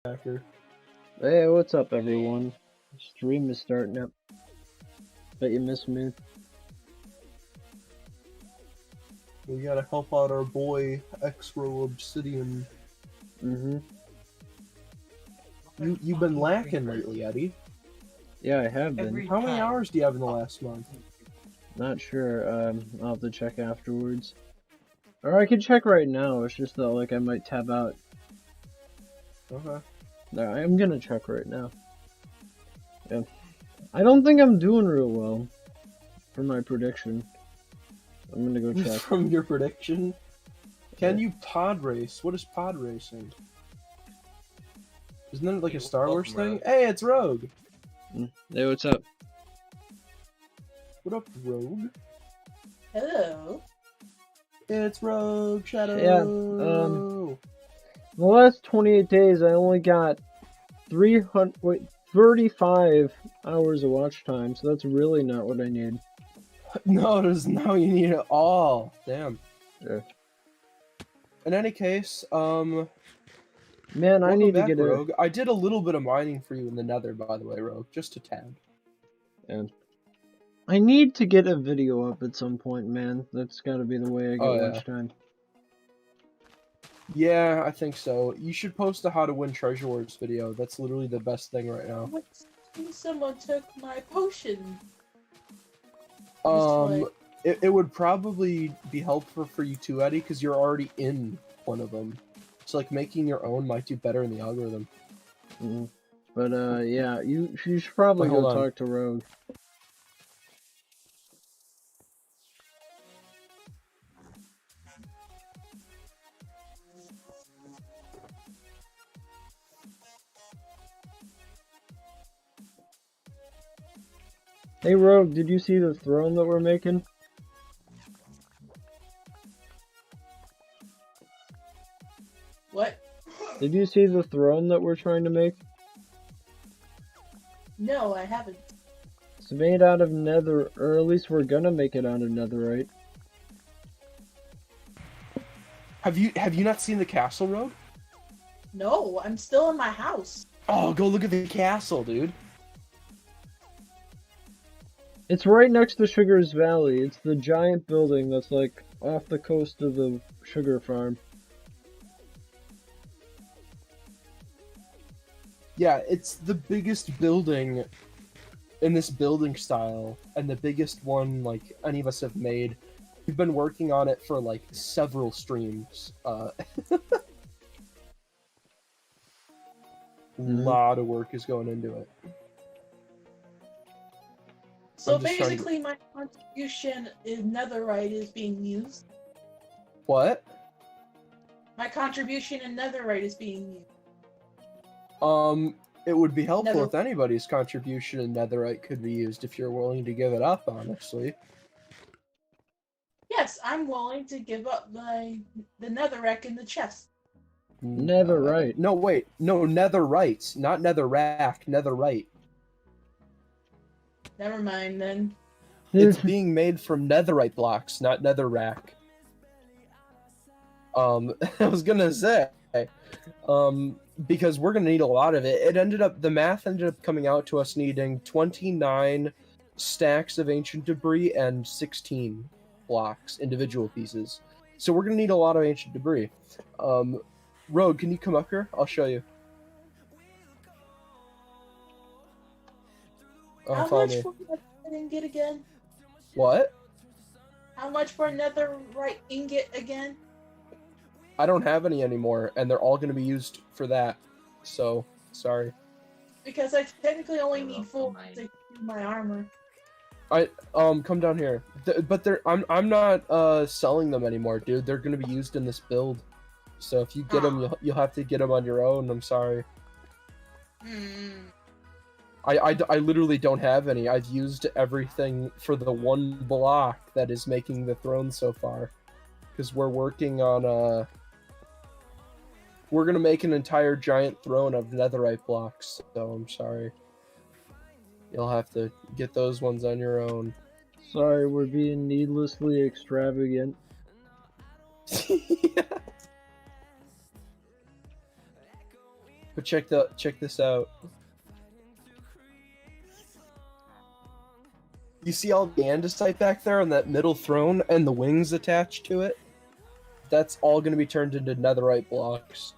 After. Hey, what's up, everyone? Stream is starting up. Bet you miss me. We gotta help out our boy X-Row Obsidian. You've been lacking lately, Eddie. Yeah, I have been. How many hours do you have in the last month? Not sure. I'll have to check afterwards. Or I can check right now. It's just that, like, I might tab out. Okay. No, I'm gonna check right now. Yeah. I don't think I'm doing real well for my prediction. I'm gonna go check. From your prediction? Can you pod race? What is pod racing? Isn't that like a Star Wars thing? Hey, it's Rogue! Hey, what's up? What up, Rogue? Hello. It's Rogue Shadow! Yeah, the last 28 days I only got 35 hours of watch time, so that's really not what I need. No, now you need it all. Damn. Yeah. In any case, man, I need back, to get Rogue. I did a little bit of mining for you in the Nether, by the way, Rogue, just a tad. And I need to get a video up at some point, man. That's got to be the way I get watch time. Yeah, I think so. You should post a How to Win Treasure Wars video. That's literally the best thing right now. Someone took my potion. It would probably be helpful for you too, Eddie, because you're already in one of them. So like making your own might do better in the algorithm. But yeah, you should probably go talk to Rogue. Hey Rogue, did you see the throne that we're making? What? Did you see the throne that we're trying to make? No, I haven't. It's made out of nether, or at least we're gonna make it out of netherite. Have you not seen the castle, Rogue? No, I'm still in my house. Oh, go look at the castle, dude. It's right next to Sugar's Valley. It's the giant building that's like off the coast of the sugar farm. Yeah, it's the biggest building in this building style, and the biggest one like any of us have made. We've been working on it for like several streams. Lot of work is going into it. So basically, my contribution in netherite is being used. What? My contribution in netherite is being used. It would be helpful if anybody's contribution in netherite could be used if you're willing to give it up, honestly. Yes, I'm willing to give up the netherrack in the chest. Netherite. No, wait. No, netherite. Not netherrack. Netherite. Never mind, then. It's being made from netherite blocks, not netherrack. I was gonna say, because we're gonna need a lot of it. The math ended up coming out to us needing 29 stacks of ancient debris and 16 blocks, individual pieces. So we're gonna need a lot of ancient debris. Rogue, can you come up here? I'll show you. How much for netherite ingot again? What? How much for netherite ingot again? I don't have any anymore, and they're all going to be used for that. So, sorry. Because I technically only need 4 to do my armor. Come down here. But I'm not selling them anymore, dude. They're going to be used in this build. So if you get them, you'll have to get them on your own. I'm sorry. I literally don't have any. I've used everything for the one block that is making the throne so far. Because we're working on, we're gonna make an entire giant throne of netherite blocks, so I'm sorry. You'll have to get those ones on your own. Sorry, we're being needlessly extravagant. Yeah. But check this out. You see all the andesite back there on that middle throne and the wings attached to it? That's all going to be turned into netherite blocks.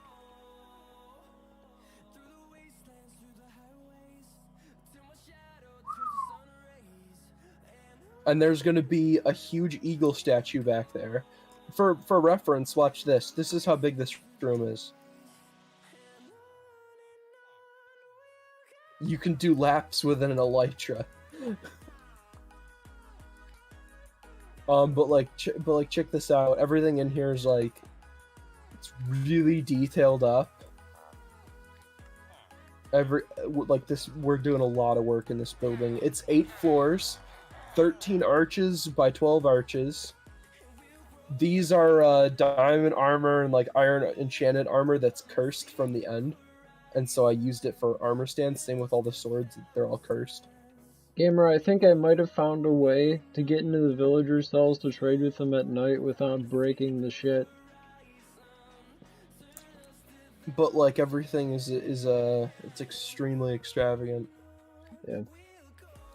And there's going to be a huge eagle statue back there. For reference, watch this. This is how big this room is. You can do laps with an elytra. But check this out. Everything in here is like, it's really detailed up. We're doing a lot of work in this building. It's 8 floors, 13 arches by 12 arches. These are diamond armor and like iron enchanted armor that's cursed from the end. And so I used it for armor stands. Same with all the swords. They're all cursed. Gamer, I think I might have found a way to get into the villager cells to trade with them at night without breaking the shit. But like everything is it's extremely extravagant. Yeah.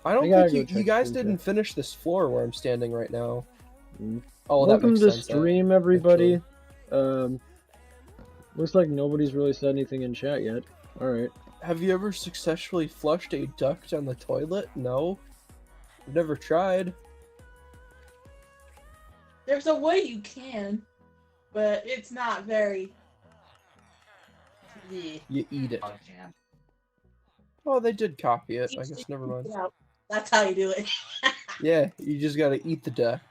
I don't think you guys didn't finish this floor where I'm standing right now. Mm. Oh, welcome that to makes sense, stream, everybody. Looks like nobody's really said anything in chat yet. Alright. Have you ever successfully flushed a duck down the toilet? No. I've never tried. There's a way you can, but it's not very... Yeah. You eat it. Oh, jam. Oh, they did copy it. I guess never mind. Yeah, that's how you do it. Yeah, you just gotta eat the duck.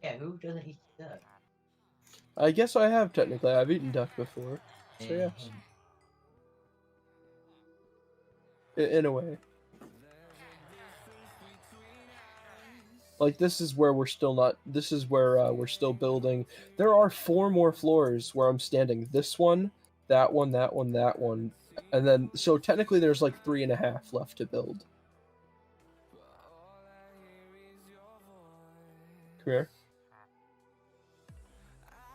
Yeah, who doesn't eat duck? I guess I have technically. I've eaten duck before. So yes. In a way. Like, this is where we're still not... This is where we're still building. There are 4 more floors where I'm standing. This one, that one, that one, that one. And then... So, technically, there's like 3.5 left to build. Come here.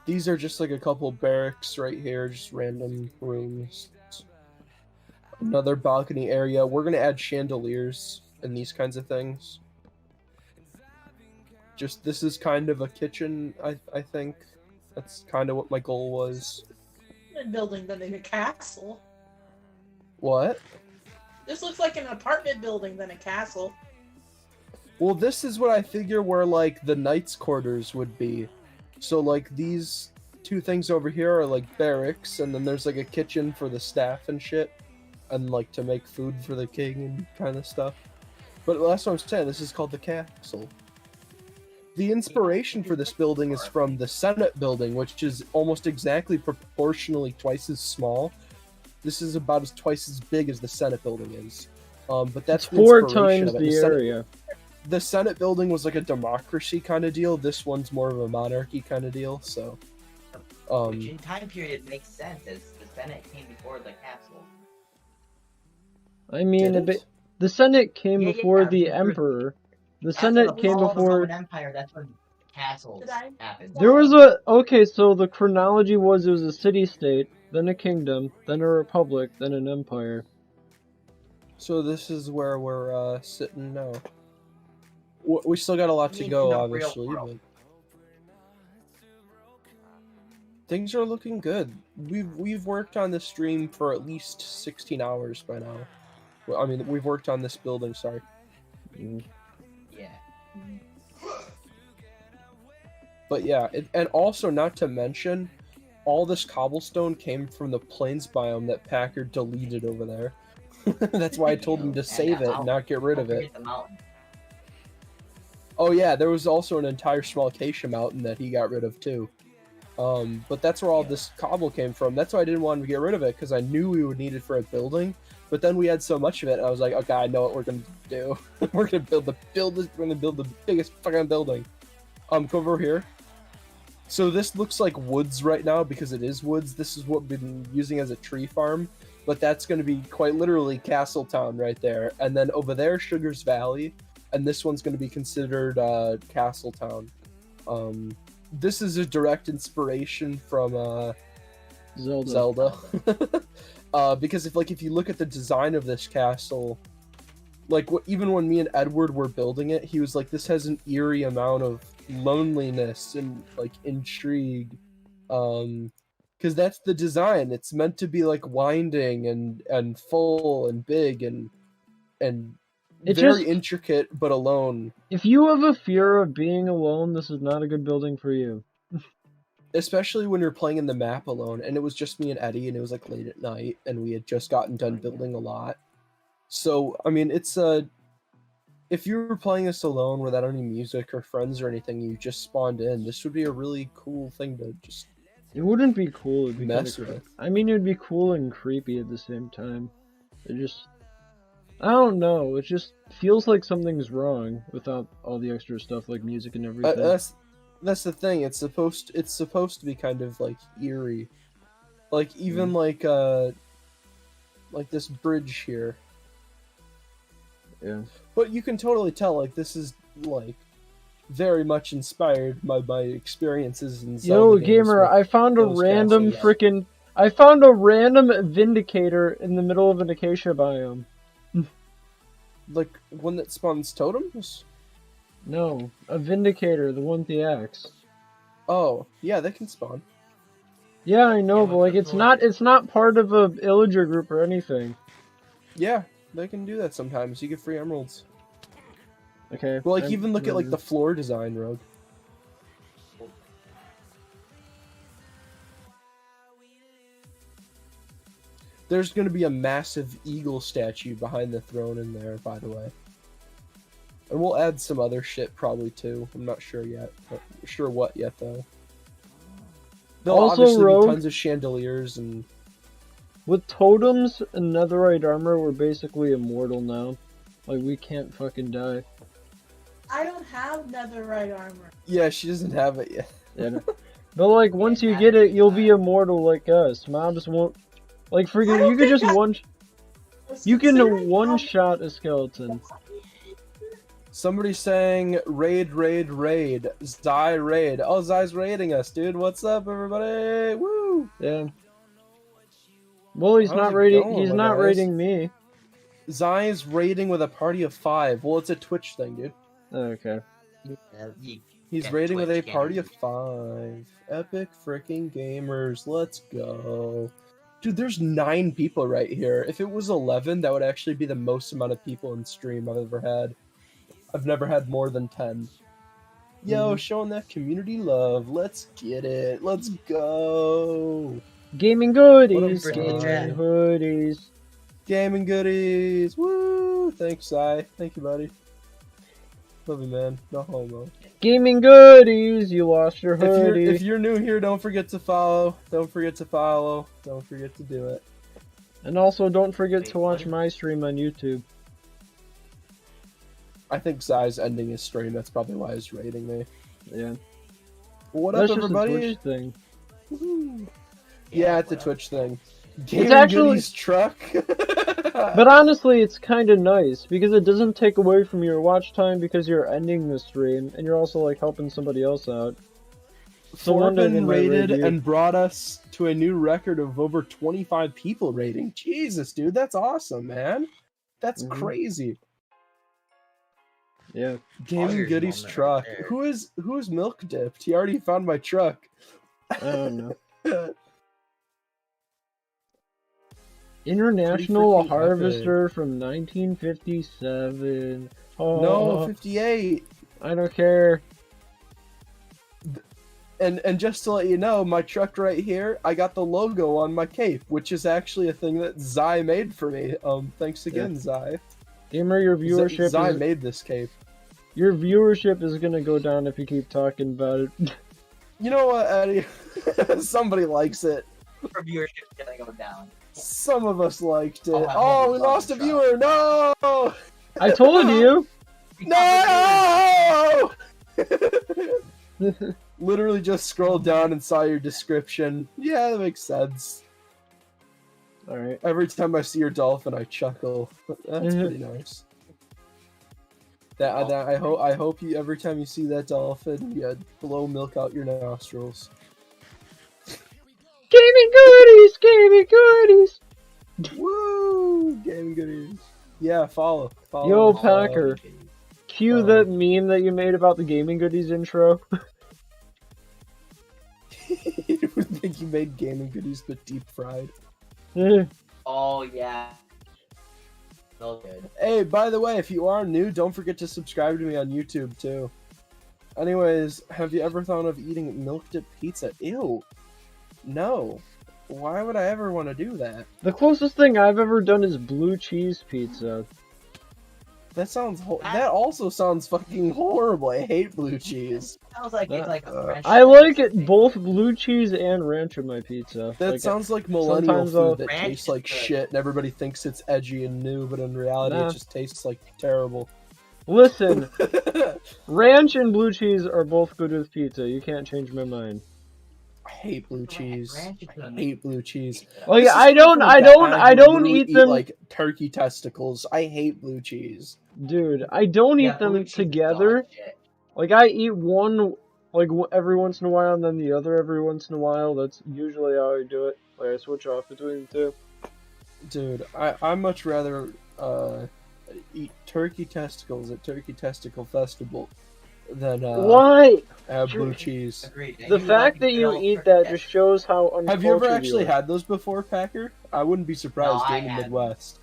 These are just like a couple barracks right here. Just random rooms. Another balcony area. We're going to add chandeliers and these kinds of things. Just, this is kind of a kitchen, I think. That's kind of what my goal was. Building than a castle. What? This looks like an apartment building than a castle. Well, this is what I figure where, like, the knights' quarters would be. So, like, these 2 things over here are, like, barracks, and then there's, like, a kitchen for the staff and shit. And, like, to make food for the king and kind of stuff. But that's what I'm saying, this is called the castle. The inspiration for this building is from the Senate building, which is almost exactly proportionally twice as small. This is about twice as big as the Senate building is. But that's it's 4 times the area. The Senate building was like a democracy kind of deal. This one's more of a monarchy kind of deal. So, which in time period makes sense, as the Senate came before the castle. I mean, the Senate came before the Emperor. The Senate came before the Roman Empire. That's when castles happened. There was okay. So the chronology was it was a city-state, then a kingdom, then a republic, then an empire. So this is where we're sitting now. We still got a lot to go, obviously, but things are looking good. We've worked on this stream for at least 16 hours by now. Well, I mean, we've worked on this building. Sorry. Yeah. But yeah, and also not to mention, all this cobblestone came from the plains biome that Packard deleted over there. That's why I told him to save it and not get rid of it. Oh yeah, there was also an entire small acacia mountain that he got rid of too. But that's where all this cobble came from. That's why I didn't want him to get rid of it, because I knew we would need it for a building. But then we had so much of it, and I was like, okay, I know what we're gonna do. We're gonna build the biggest fucking building. Come over here. So this looks like woods right now because it is woods. This is what we've been using as a tree farm, but that's going to be quite literally Castletown right there. And then over there, Sugar's Valley, and this one's going to be considered Castletown. This is a direct inspiration from Zelda. Because if you look at the design of this castle, like even when me and Edward were building it, he was like, this has an eerie amount of loneliness and like intrigue, because that's the design. It's meant to be like winding and full and big and very intricate, but alone. If you have a fear of being alone, this is not a good building for you. Especially when you're playing in the map alone, and it was just me and Eddie, and it was like late at night, and we had just gotten done building a lot. So, I mean, it's if you were playing this alone without any music or friends or anything, you just spawned in, this would be a really cool thing to just... It wouldn't be cool, it'd be mess kinda with. I mean, it'd be cool and creepy at the same time. It just... I don't know, it just feels like something's wrong without all the extra stuff like music and everything. That's the thing, it's supposed to be kind of like eerie. Like even like this bridge here. Yeah. But you can totally tell, like, this is, like, very much inspired by my experiences in Zelda Yo, gamer, I found a random frickin'... I found a random Vindicator in the middle of an acacia biome. Like, one that spawns totems? No, a Vindicator, the one with the axe. Oh, yeah, they can spawn. Yeah, I know, but like, it's not part of a villager group or anything. Yeah, they can do that sometimes. You get free emeralds. Okay. Well, like, even look at, like, the floor design, Rogue. There's gonna be a massive eagle statue behind the throne in there, by the way. And we'll add some other shit, probably, too. I'm not sure yet. Not sure what yet, though. There'll Also, obviously Rogue, be tons of chandeliers and... With totems and netherite armor, we're basically immortal now. Like, we can't fucking die. I don't have netherite armor. Yeah, she doesn't have it yet. Yeah. But like, once you get it, you'll be immortal like us. Mobs won't... Like, freaking, you could just You can one-shot a skeleton. Somebody's saying, raid, raid, raid. Zai raid. Oh, Zai's raiding us, dude. What's up, everybody? Woo! Yeah. Well, he's not raiding. He's not raiding me. Zai's raiding with a party of 5. Well, it's a Twitch thing, dude. Okay. He's raiding with a party of 5. Epic freaking gamers. Let's go. Dude, there's 9 people right here. If it was 11, that would actually be the most amount of people in stream I've ever had. I've never had more than 10. Yo, showing that community love. Let's get it. Let's go. Gaming goodies. Gaming hoodies. Gaming goodies. Woo! Thanks, Sai. Thank you, buddy. Love you, man. No homo. Gaming goodies. You lost your hoodie. If you're new here, don't forget to follow. Don't forget to follow. Don't forget to do it. And also, don't forget to watch my stream on YouTube. I think Zai's ending his stream. That's probably why he's raiding me. Yeah. Well, what That's up, everybody? Just a Twitch thing. Woo-hoo. Yeah, it's a Twitch thing. It's actually Goodies truck. But honestly, it's kind of nice because it doesn't take away from your watch time because you're ending the stream and you're also like helping somebody else out. So Forbin raided and brought us to a new record of over 25 people raiding. Jesus, dude, that's awesome, man. That's crazy. Yeah. Gaming Goodies truck. Who is milk dipped? He already found my truck. I don't know. International Harvester epic. from 1957. Oh, No, 58. I don't care. And just to let you know, my truck right here, I got the logo on my cape, which is actually a thing that Zai made for me. Thanks again, Zai. Gamer, your viewership Zai made this cape. Your viewership is gonna go down if you keep talking about it. You know what, Eddie? Somebody likes it. Our viewership's gonna go down. Some of us liked it. Oh, We lost a viewer. No! I told you! No! Literally just scrolled down and saw your description. Yeah, that makes sense. Alright. Every time I see your dolphin, I chuckle. That's pretty nice. I hope you every time you see that dolphin, you blow milk out your nostrils. Gaming goodies! Gaming goodies! Woo! Gaming goodies. Yeah, follow. Yo, us, Packer. Cue Um, that meme that you made about the gaming goodies intro. You would think you made gaming goodies but deep fried. Oh yeah. So good. Hey, by the way, if you are new, don't forget to subscribe to me on YouTube too. Anyways, have you ever thought of eating milk dipped pizza? Ew. No. Why would I ever want to do that? The closest thing I've ever done is blue cheese pizza. That sounds. That also sounds fucking horrible. I hate blue cheese. Sounds like it's like a French. I like it both blue cheese and ranch in my pizza. That Like, sounds like millennial sometimes I'll- food that Ranch tastes is like good. shit, and everybody thinks it's edgy and new, but in reality, Nah. it just tastes like terrible. Listen, ranch and blue cheese are both good with pizza. You can't change my mind. I hate blue cheese. Ranch is I good. hate blue cheese. Like This is I don't, coming I from a don't, dad I who don't literally eat them, like turkey testicles. I hate blue cheese. dude. I don't Yeah, eat them blue cheese is together. dog shit. Like I eat one, like every once in a while, and then the other every once in a while. That's usually how I do it. Like I switch off between the two. Dude, I much rather eat turkey testicles at Turkey Testicle Festival than Why? have blue cheese. Agreed. The You fact like that you grilled eat turkey that tenders. just shows how uncultured Have you ever actually are. had those before, Packer? I wouldn't be surprised. No, I You're in the haven't. Midwest.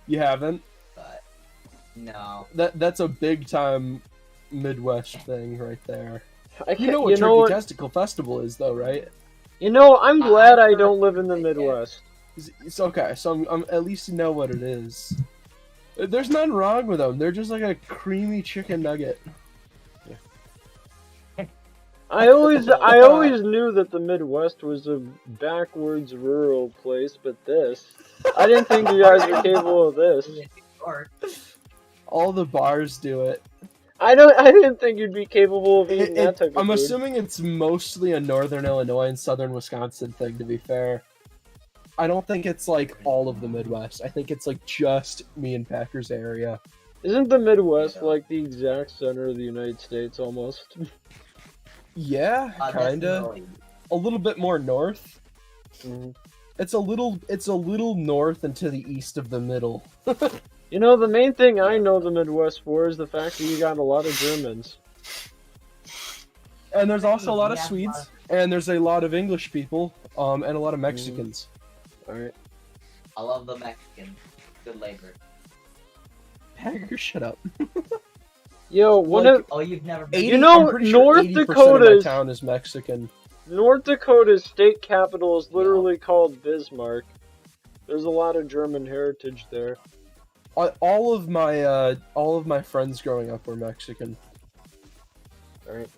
You haven't? But no. That's a big time Midwest thing right there. I You can't, know what you Turkey know what? Testicle Festival is, though, right? You know, I'm glad I heard don't live in the that, yeah. Midwest. It's okay. So I'm at least you know what it is. There's nothing wrong with them. They're just like a creamy chicken nugget. I always knew that the Midwest was a backwards rural place, but I didn't think you guys were capable of this. Or All the bars do it. I didn't think you'd be capable of eating that type of I'm food. assuming it's mostly a northern Illinois and southern Wisconsin thing, to be fair. I don't think it's like all of the Midwest. I think it's like just me and Packers area. Isn't the Midwest like the exact center of the United States almost? Yeah, kinda. definitely. A little bit more north. Mhm. It's a little north and to the east of the middle. You know, the main thing I know the Midwest for is the fact that you got a lot of Germans. And there's also a lot of Yeah, Swedes, and there's a lot of English people, and a lot of Mexicans. Alright. I love the Mexicans. Good labor. Packer, shut up. Yo, one Like, of Oh, you've never been. You know, I'm pretty North 80% Dakota's- of my town is Mexican. North Dakota's state capital is literally called Bismarck. There's a lot of German heritage there. All of my friends growing up were Mexican. Alright.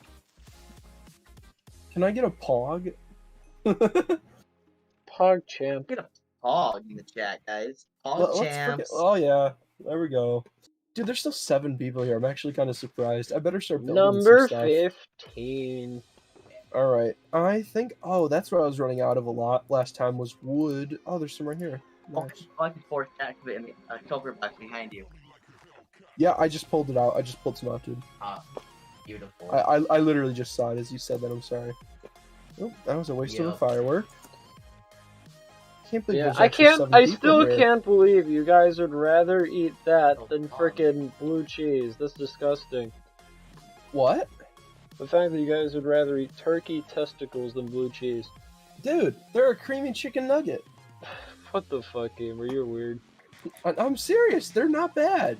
Can I get a pog? PogChamp. Hog in the chat, guys. Hog Let's champs. oh yeah, there we go. Dude, there's still 7 people here. I'm actually kind of surprised. I better start building Number some stuff. 15. All right, I think. Oh, that's what I was running out of a lot last time was wood. Oh, there's some right here. Nice. Fucking force activate a choker box behind you. Yeah, I just pulled it out. I just pulled some out, dude. Beautiful. I literally just saw it as you said that. I'm sorry. Oh, that was a waste of a Yeah. firework. Can't believe Yeah, there's I actually can't. 7 I people still here. can't believe you guys would rather eat that Oh, than God. frickin' blue cheese. That's disgusting. What? The fact that you guys would rather eat turkey testicles than blue cheese. Dude, they're a creamy chicken nugget. What the fuck, gamer? You're weird. I'm serious. They're not bad.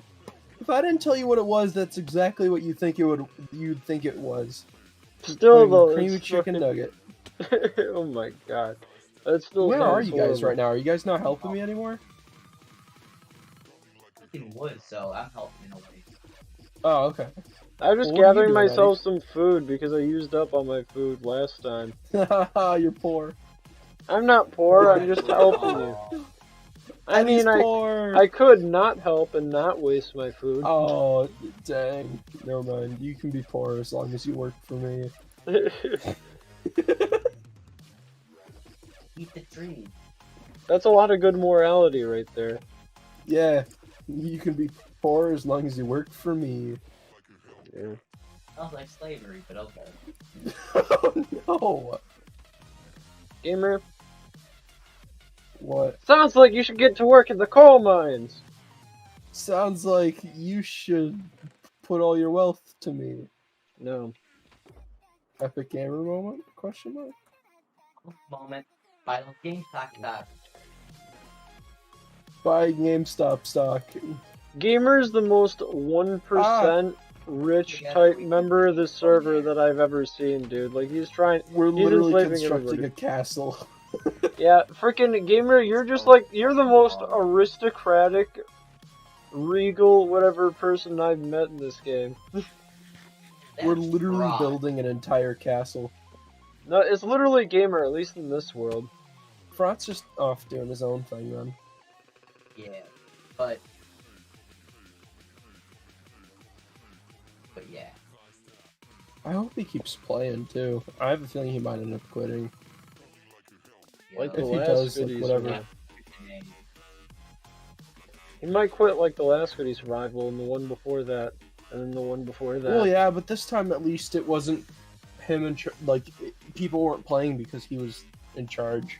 If I didn't tell you what it was, that's exactly what you'd think it was. Still though, Creamy it's chicken nugget. fucking- Oh my god. That still. Where are sounds you guys horrible. right now? Are you guys not helping me anymore? In wood, so I'm helping in a way. Oh, okay. I'm just What are you gathering doing, myself some food because I used up all my food last time. You're poor. I'm not poor. I'm just helping you. I Eddie's mean, poor. I could not help and not waste my food. Oh, dang. Never mind. You can be poor as long as you work for me. Eat the tree. That's a lot of good morality right there. Yeah, you can be poor as long as you work for me. Yeah. Sounds like slavery, but okay. Oh no. Gamer, What? Sounds like you should get to work at the coal mines. Sounds like you should put all your wealth to me. No. Epic gamer moment? Question mark. Moment. Final GameStop stock. Buy GameStop stock. Gamer's the most 1% rich type member of the server that I've ever seen, dude. Like, he's We're literally enslaving constructing everybody. a castle. Yeah, freaking Gamer, you're just like, you're the most aristocratic, regal, whatever person I've met in this game. We're That's literally fraud. building an entire castle. No, it's literally Gamer, at least in this world. Frot's just off doing his own thing, then. Yeah, but yeah. I hope he keeps playing, too. I have a feeling he might end up quitting. Like If the he last does, like, Goody whatever. Survival. He might quit like the last Goody Survival and the one before that, and then the one before that. Well, yeah, but this time at least it wasn't him in people weren't playing because he was in charge.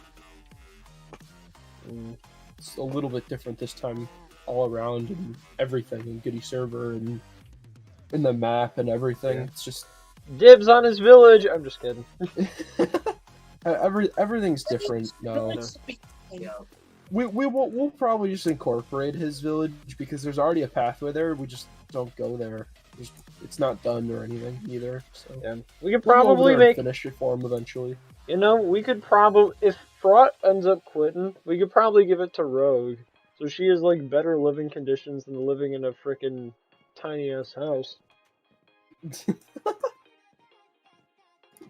Mm. It's a little bit different this time all around and everything, and Goody server and the map and everything. Yeah. It's just Dibs on his village! I'm just kidding. everything's different now. Yeah. We'll probably just incorporate his village because there's already a pathway there. We just don't go there. It's not done or anything either. So Yeah. We could we'll go over probably there and make, finish it for him eventually. you know, we could probably, if Fraught ends up quitting, we could probably give it to Rogue. So she has like better living conditions than living in a freaking tiny ass house.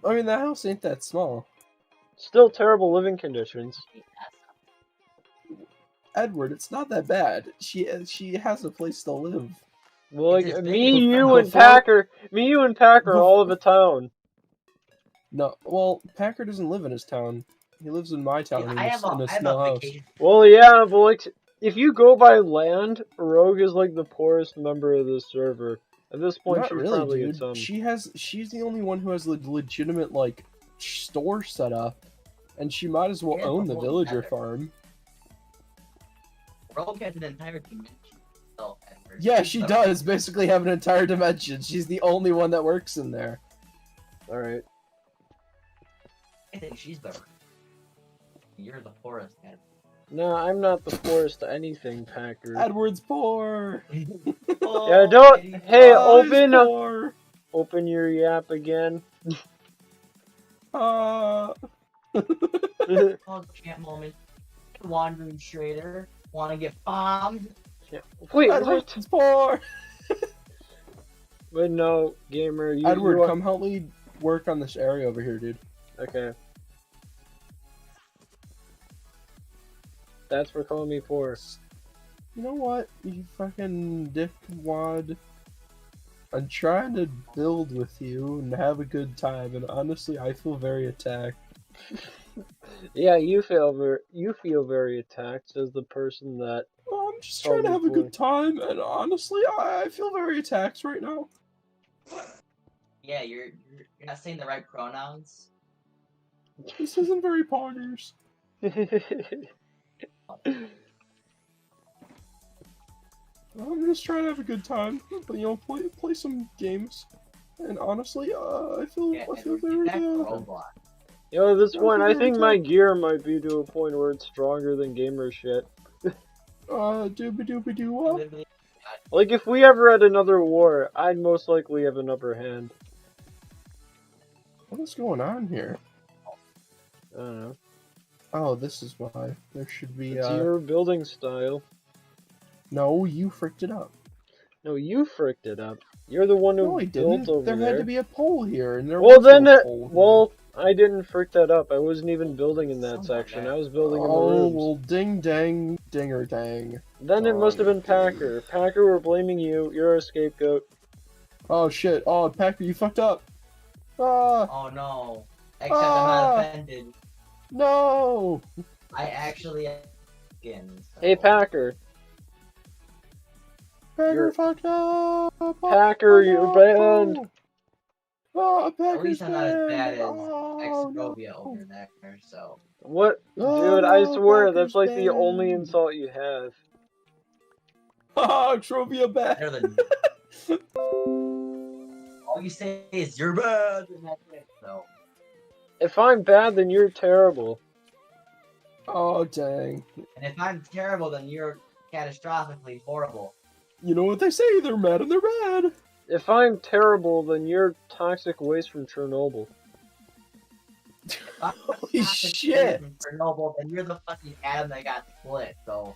I mean, the house ain't that small. Still terrible living conditions. Edward, it's not that bad. She has a place to live. Well, like, It's his me, thing. you, and Before- Packer are all of a town. No, well, Packer doesn't live in his town. He lives in my town in I a have a small house. vacation. Well, yeah, but like, if you go by land, Rogue is like the poorest member of the server. At this point, Not she's really, probably dude. at some. She's the only one who has a legitimate like store set up, and she might as well Yeah, own but the what villager matter? farm. Rogue has an entire dimension. So, Yeah, she does basically have an entire dimension. She's the only one that works in there. All right. I think she's the. You're the poorest. Ed. No, I'm not the poorest to anything, Packer. Edward's poor. Yeah, don't. Hey, Oh, he's open poor. open your yap again. Oh, champ moment. Wandering Schrader. Want to get bombed? Wait, what? Edward's poor. But no, Gamer, you. Edward, you are... come help me work on this area over here, dude. Okay. That's for calling me poor. You know what, you fucking dickwad? I'm trying to build with you and have a good time, and honestly, I feel very attacked. Yeah, you feel very attacked, says the person that. Oh, I'm just trying to have a good time, and honestly, I feel very attacked right now. Yeah, you're not saying the right pronouns. This isn't very poggers. I'm just trying to have a good time, but play some games. And honestly, I feel Yeah, very back to Roblox. Yo, at this Oh, point, I very think my good. gear might be to a point where it's stronger than Gamer shit. Doobie doobie doo wop. Literally, Like, if we ever had another war, I'd most likely have an upper hand. What is going on here? I don't know. Oh, this is why. There should be, It's your building style. No, you fricked it up. No, you fricked it up. You're the one who No, I built didn't. over There there. had to be a pole here, and there Well, was then, no pole here. well, I didn't frick that up. I wasn't even building in that Something like section. that. I was building in the Oh, rooms. well, ding dang, dinger dang. Then it must have been Packer. Packer, we're blaming you. You're a scapegoat. Oh, shit. Oh, Packer, you fucked up. Ah, oh no. Except I'm not offended. no! I actually am skins. So. Hey, Packer. Packer You're- fucked up! Packer, you're banned. Oh, At Packers least I'm not as bad as Oh, no. Extrovia over there, so. What? Oh, Dude, I no, swear, Packers that's like the only fan. insult you have. Oh, Trovia back. Better than. All you say is, you're bad, and that's it, so. If I'm bad, then you're terrible. Oh, dang. And if I'm terrible, then you're catastrophically horrible. You know what they say, they're mad and they're bad. If I'm terrible, then you're toxic waste from Chernobyl. Holy shit. Chernobyl, then you're the fucking atom that got split, so.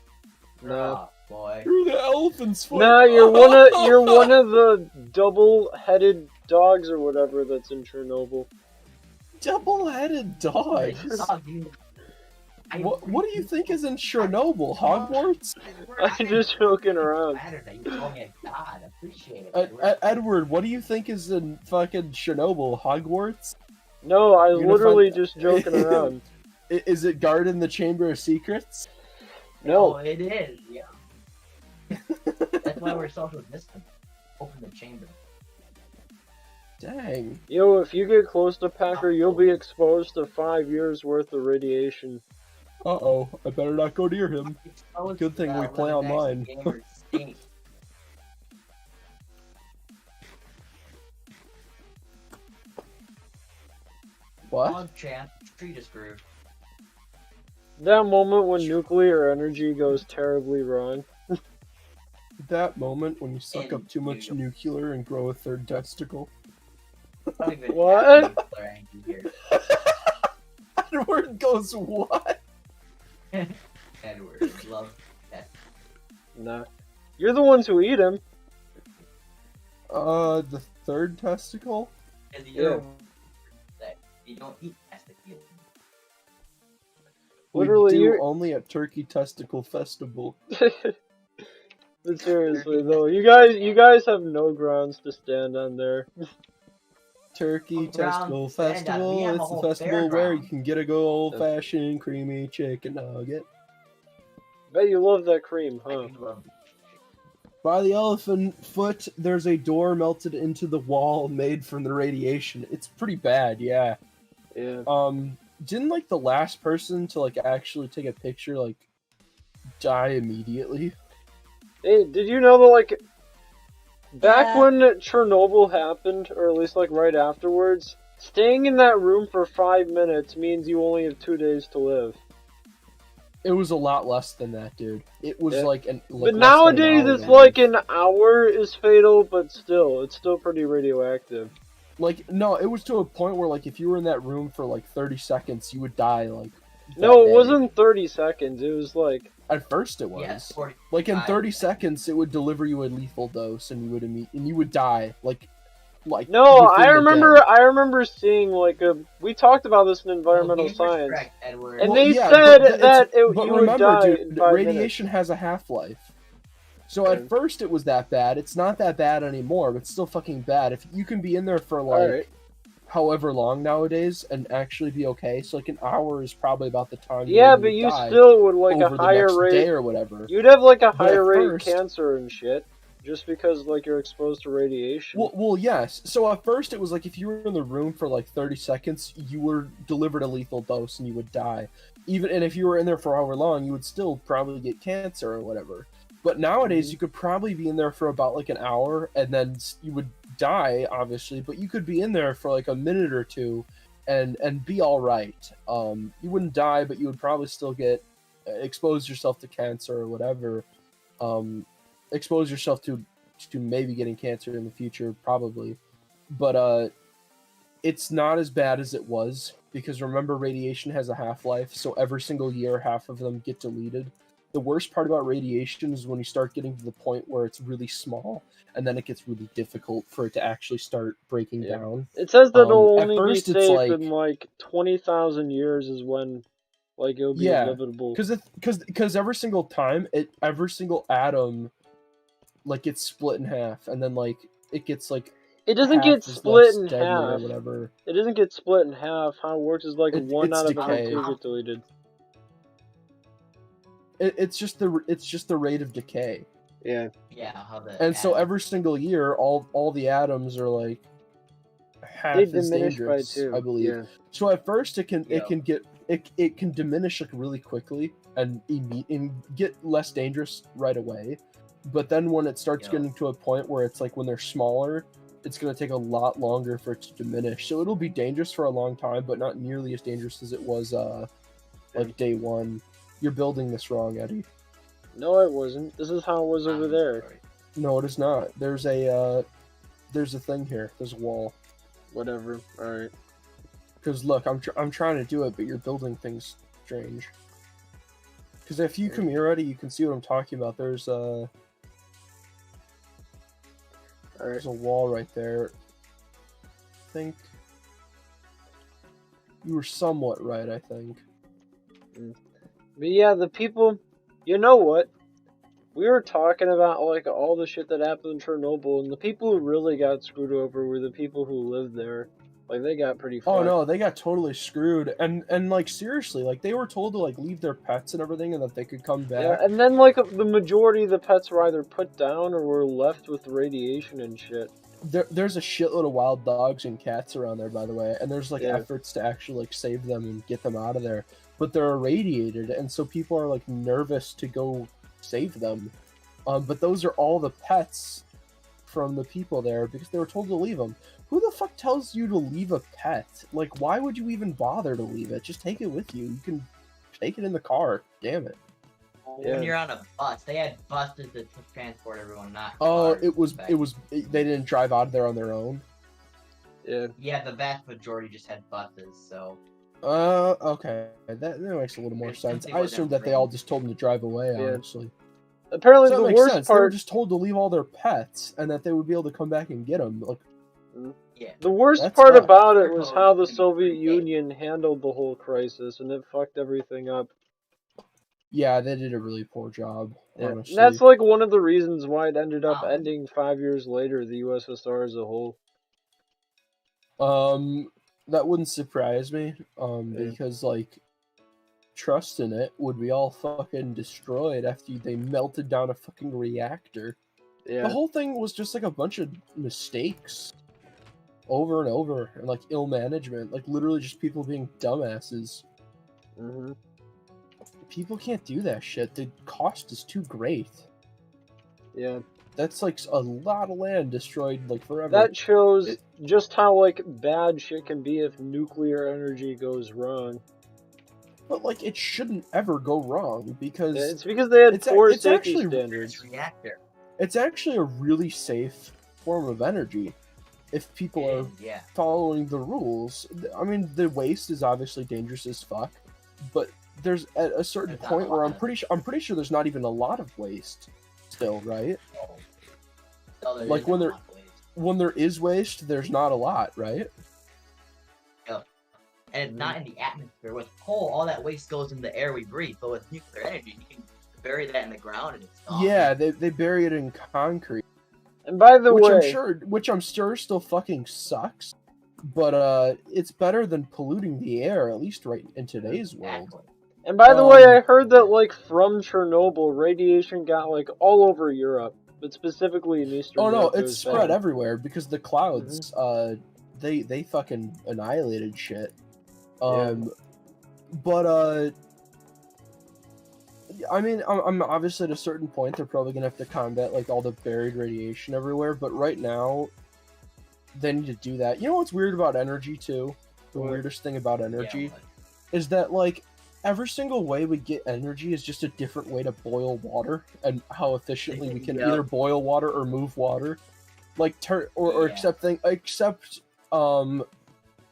No. Oh, boy. Through the elephant's foot. Nah, you're one of the double-headed dogs or whatever that's in Chernobyl. Double-headed dog. Oh, dude. What do you think is in Chernobyl? Hogwarts? I'm just joking around. Saturday, you told me a god. Appreciate it. Edward, what do you think is in fucking Chernobyl? Hogwarts? No, I was You're gonna literally find- just joking around. Is it guarding the Chamber of Secrets? Oh, No. it is, yeah. That's why we're social distant. Open the chamber. Dang. Yo, if you get close to Packer, you'll be exposed to 5 years worth of radiation. Uh-oh, I better not go near him. Good thing we play online. What? Dog champ, tree to screw. That moment when nuclear energy goes terribly wrong. That moment when you suck up too much nuclear and grow a third testicle. Not even What? nuclear energy here. Edward goes, what? Edward, love that. Nah. You're the ones who eat him. The third testicle? And you're that you don't eat testicle. Literally, we do you're- only at Turkey Testicle Festival. But seriously though, you guys have no grounds to stand on there. Turkey Ground Testicle to stand on. We Festival. have a It's the whole festival where you fairground. can get a good old fashioned creamy chicken nugget. Bet you love that cream, huh? By the elephant foot, there's a door melted into the wall made from the radiation. It's pretty bad, yeah. Yeah. Didn't like the last person to like actually take a picture like die immediately? Hey, did you know that like back Yeah. when Chernobyl happened, or at least like right afterwards, staying in that room for 5 minutes means you only have 2 days to live. It was a lot less than that, dude. It was Yeah. like an. Like But less than an nowadays hour it's long. like an hour is fatal, but still, it's still pretty radioactive. Like, no, it was to a point where, like, if you were in that room for, like, 30 seconds, you would die, like, No, that it day. wasn't 30 seconds. It was like At first it was. Yes, 40. Like, in 30 5 seconds, it would deliver you a lethal dose, and you would die, like no. within the day. I remember seeing like a. We talked about this in environmental Well, you were science. correct, Edward. And Well, they yeah, said but that but you would remember, die dude, in 5 radiation has a half-life. So Okay. at first it was that bad. It's not that bad anymore, but it's still fucking bad. If you can be in there for like Alright. however long nowadays and actually be okay, so like an hour is probably about the time. Yeah, would but you die still would like over a the higher next rate. day or whatever. You'd have like a But at higher rate first- cancer and shit, just because like you're exposed to radiation. Well, yes. So at first it was like if you were in the room for like 30 seconds, you were delivered a lethal dose and you would die. And if you were in there for however long, you would still probably get cancer or whatever. But nowadays you could probably be in there for about like an hour and then you would die, obviously, but you could be in there for like a minute or two and be all right. You wouldn't die, but you would probably still get expose yourself to cancer or whatever. Expose yourself to maybe getting cancer in the future, probably. But it's not as bad as it was, because remember, radiation has a half-life, so every single year half of them get deleted. The worst part about radiation is when you start getting to the point where it's really small, and then it gets really difficult for it to actually start breaking Yeah. down. It says that it'll at only be first it's safe like- in like 20,000 years is when like it'll be Yeah, livable. Because every single time, every single atom like gets split in half, and then like it gets like It doesn't half get is split less in deadly or half. whatever. It doesn't get split in half. How it works is like one It's out of every decay. 2 get deleted. It's just the rate of decay. Yeah. Yeah, how the And so atom- every single year, all the atoms are like half They as diminish by dangerous, 2. I believe. Yeah. So at first it can Yo. it can diminish like really quickly and get less dangerous right away. But then when it starts Yo. getting to a point where it's like when they're smaller, it's going to take a lot longer for it to diminish. So it'll be dangerous for a long time, but not nearly as dangerous as it was like day 1. You're building this wrong, Eddie. No, it wasn't. This is how it was over there. Sorry. No, it is not. There's a thing here. There's a wall. Whatever. Alright. Because look, I'm trying to do it, but you're building things strange. Because if you come here, Eddie, you can see what I'm talking about. There's a wall right there. I think you were somewhat right. I think. But yeah, the people. You know what? We were talking about like all the shit that happened in Chernobyl, and the people who really got screwed over were the people who lived there. Like they got pretty fucked. Oh no, they got totally screwed, and like seriously, like they were told to like leave their pets and everything, and that they could come back. Yeah, and then like the majority of the pets were either put down or were left with radiation and shit. There's a shitload of wild dogs and cats around there, by the way, and there's like Yeah. efforts to actually like save them and get them out of there, but they're irradiated, and so people are like nervous to go save them. But those are all the pets from the people there because they were told to leave them. Who the fuck tells you to leave a pet? Like, why would you even bother to leave it? Just take it with you. You can take it in the car. Damn it. Yeah. When you're on a bus, they had buses to transport everyone, not Oh, cars. they didn't drive out of there on their own. Yeah. Yeah, the vast majority just had buses, so Okay. That makes a little more It sense. simply I wasn't assumed that they all just told them to drive away, Yeah. honestly. Apparently So that the makes worst sense. They were part. just told to leave all their pets and that they would be able to come back and get them. Like, yeah. The worst That's part tough. about it was how the They're Soviet totally- Union handled the whole crisis, and it fucked everything up. yeah, they did a really poor job, Yeah. And honestly. that's like one of the reasons why it ended up Oh. ending 5 years later, the USSR as a whole. That wouldn't surprise me, Yeah. because, like, trust in it would be all fucking destroyed after they melted down a fucking reactor. Yeah. The whole thing was just, like, a bunch of mistakes over and over, and, like, ill management. Like, literally just people being dumbasses. hmm People can't do that shit. The cost is too great. Yeah. That's, like, a lot of land destroyed, like, forever. That shows just how like bad shit can be if nuclear energy goes wrong. But, like, it shouldn't ever go wrong, because Yeah, it's because they had it's poor it's safety actually- standards. This reactor. it's actually a really safe form of energy if people are And, yeah. following the rules. I mean, the waste is obviously dangerous as fuck, but there's at a certain There's not point a where lot I'm of- pretty sure there's not even a lot of waste still, right? So there Like, is when a they're- lot of waste. When there is waste, there's not a lot, right? And it's not in the atmosphere. With coal, all that waste goes in the air we breathe. But with nuclear energy, you can bury that in the ground and it's gone. Yeah, they bury it in concrete, And by the way, which I'm sure still fucking sucks, but it's better than polluting the air, at least right in today's world. Exactly. and by the way, I heard that like from Chernobyl, radiation got like all over Europe, but specifically in Eastern Oh no, Europe. it it's was spread bad. everywhere because the clouds, they fucking annihilated shit. But I mean, I'm obviously at a certain point they're probably gonna have to combat like all the buried radiation everywhere. But right now, they need to do that. You know what's weird about energy too? The What? weirdest thing about Yeah, energy but- is that like every single way we get energy is just a different way to boil water and how efficiently we can Yep. either boil water or move water, like or Yeah. except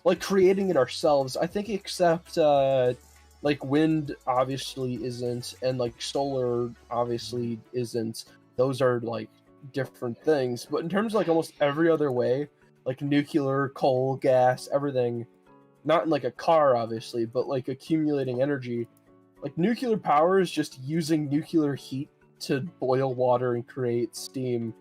like creating it ourselves. I think except like wind obviously isn't, and like solar obviously isn't. Those are like different things. But in terms of like almost every other way, like nuclear, coal, gas, everything, not in like a car obviously, but like accumulating energy, like nuclear power is just using nuclear heat to boil water and create steam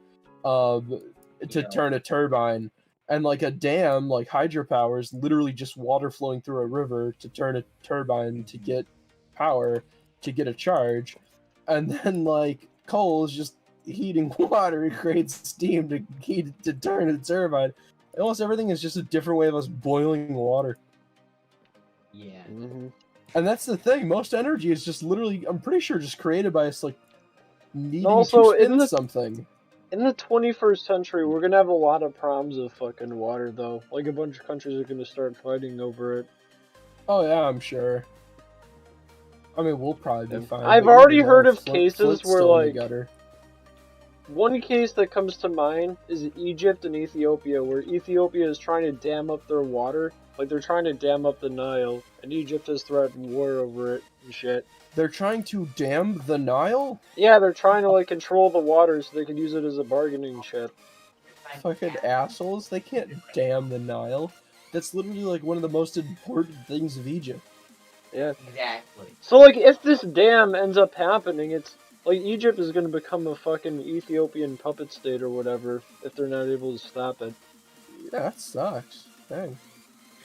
to Yeah. turn a turbine. And like a dam, like hydropower, is literally just water flowing through a river to turn a turbine to get power, to get a charge. And then like coal is just heating water, it creates steam to heat to turn a turbine. Almost everything is just a different way of us boiling water. Yeah. Mm-hmm. And that's the thing. Most energy is just literally, I'm pretty sure, just created by us like needing Also, to spin something. In the 21st century, we're gonna have a lot of problems with fucking water, though. Like, a bunch of countries are gonna start fighting over it. Oh yeah, I'm sure. I mean, we'll probably be fine. I've but already even heard though of cases where, still in the like, gutter. one case that comes to mind is Egypt and Ethiopia, where Ethiopia is trying to dam up their water. Like, they're trying to dam up the Nile, and Egypt has threatened war over it and shit. They're trying to dam the Nile? Yeah, they're trying to, like, control the water so they can use it as a bargaining chip. Fucking assholes. They can't dam the Nile. That's literally, like, one of the most important things of Egypt. Yeah. Exactly. So, like, if this dam ends up happening, it's like Egypt is gonna become a fucking Ethiopian puppet state or whatever if they're not able to stop it. Yeah, that sucks. Dang.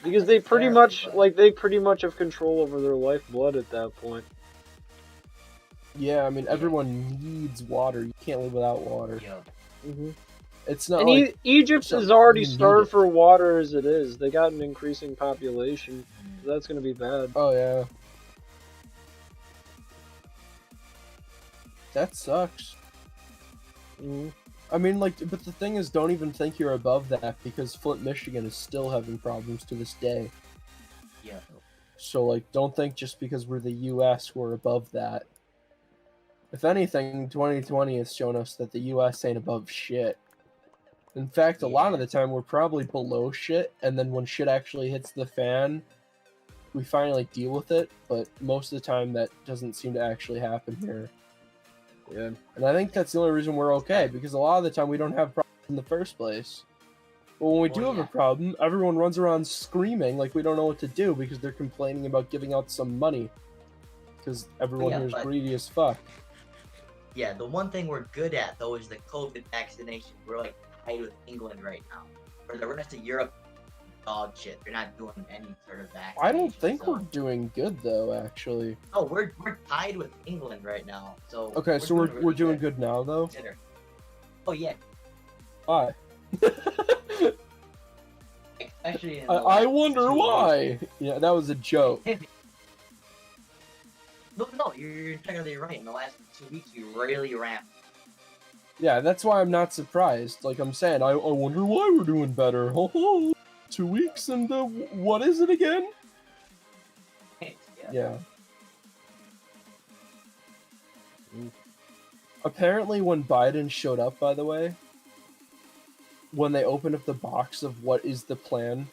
Because they pretty much have control over their lifeblood at that point. Yeah, I mean, everyone needs water. You can't live without water. Yeah. Mm-hmm. It's not And like... Egypt something is already you need starved it. for water as it is. They got an increasing population. So that's gonna be bad. Oh, yeah. That sucks. Mm-hmm. I mean, like, but the thing is, don't even think you're above that, because Flint, Michigan is still having problems to this day. Yeah. So, like, don't think just because we're the US, we're above that. If anything, 2020 has shown us that the US ain't above shit. In fact, a lot of the time, we're probably below shit, and then when shit actually hits the fan, we finally deal with it, but most of the time, that doesn't seem to actually happen here. Yeah. And I think that's the only reason we're okay, because a lot of the time we don't have problems in the first place. But when we do have a problem, everyone runs around screaming like we don't know what to do because they're complaining about giving out some money. Because everyone here is greedy as fuck. Yeah, the one thing we're good at, though, is the COVID vaccination. We're, like, tied with England right now. For the rest of Europe, dog shit. They're not doing any sort of vaccination. I don't think we're doing good, though, actually. Oh, we're tied with England right now. So okay, so we're doing good now, though? Consider. Oh, yeah. Why? Especially in I wonder why! Yeah, that was a joke. No, you're technically right. In the last 2 weeks, you really ramped. Yeah, that's why I'm not surprised. Like I'm saying, I wonder why we're doing better. 2 weeks and what is it again? Yeah. Apparently when Biden showed up, by the way, when they opened up the box of what is the plan,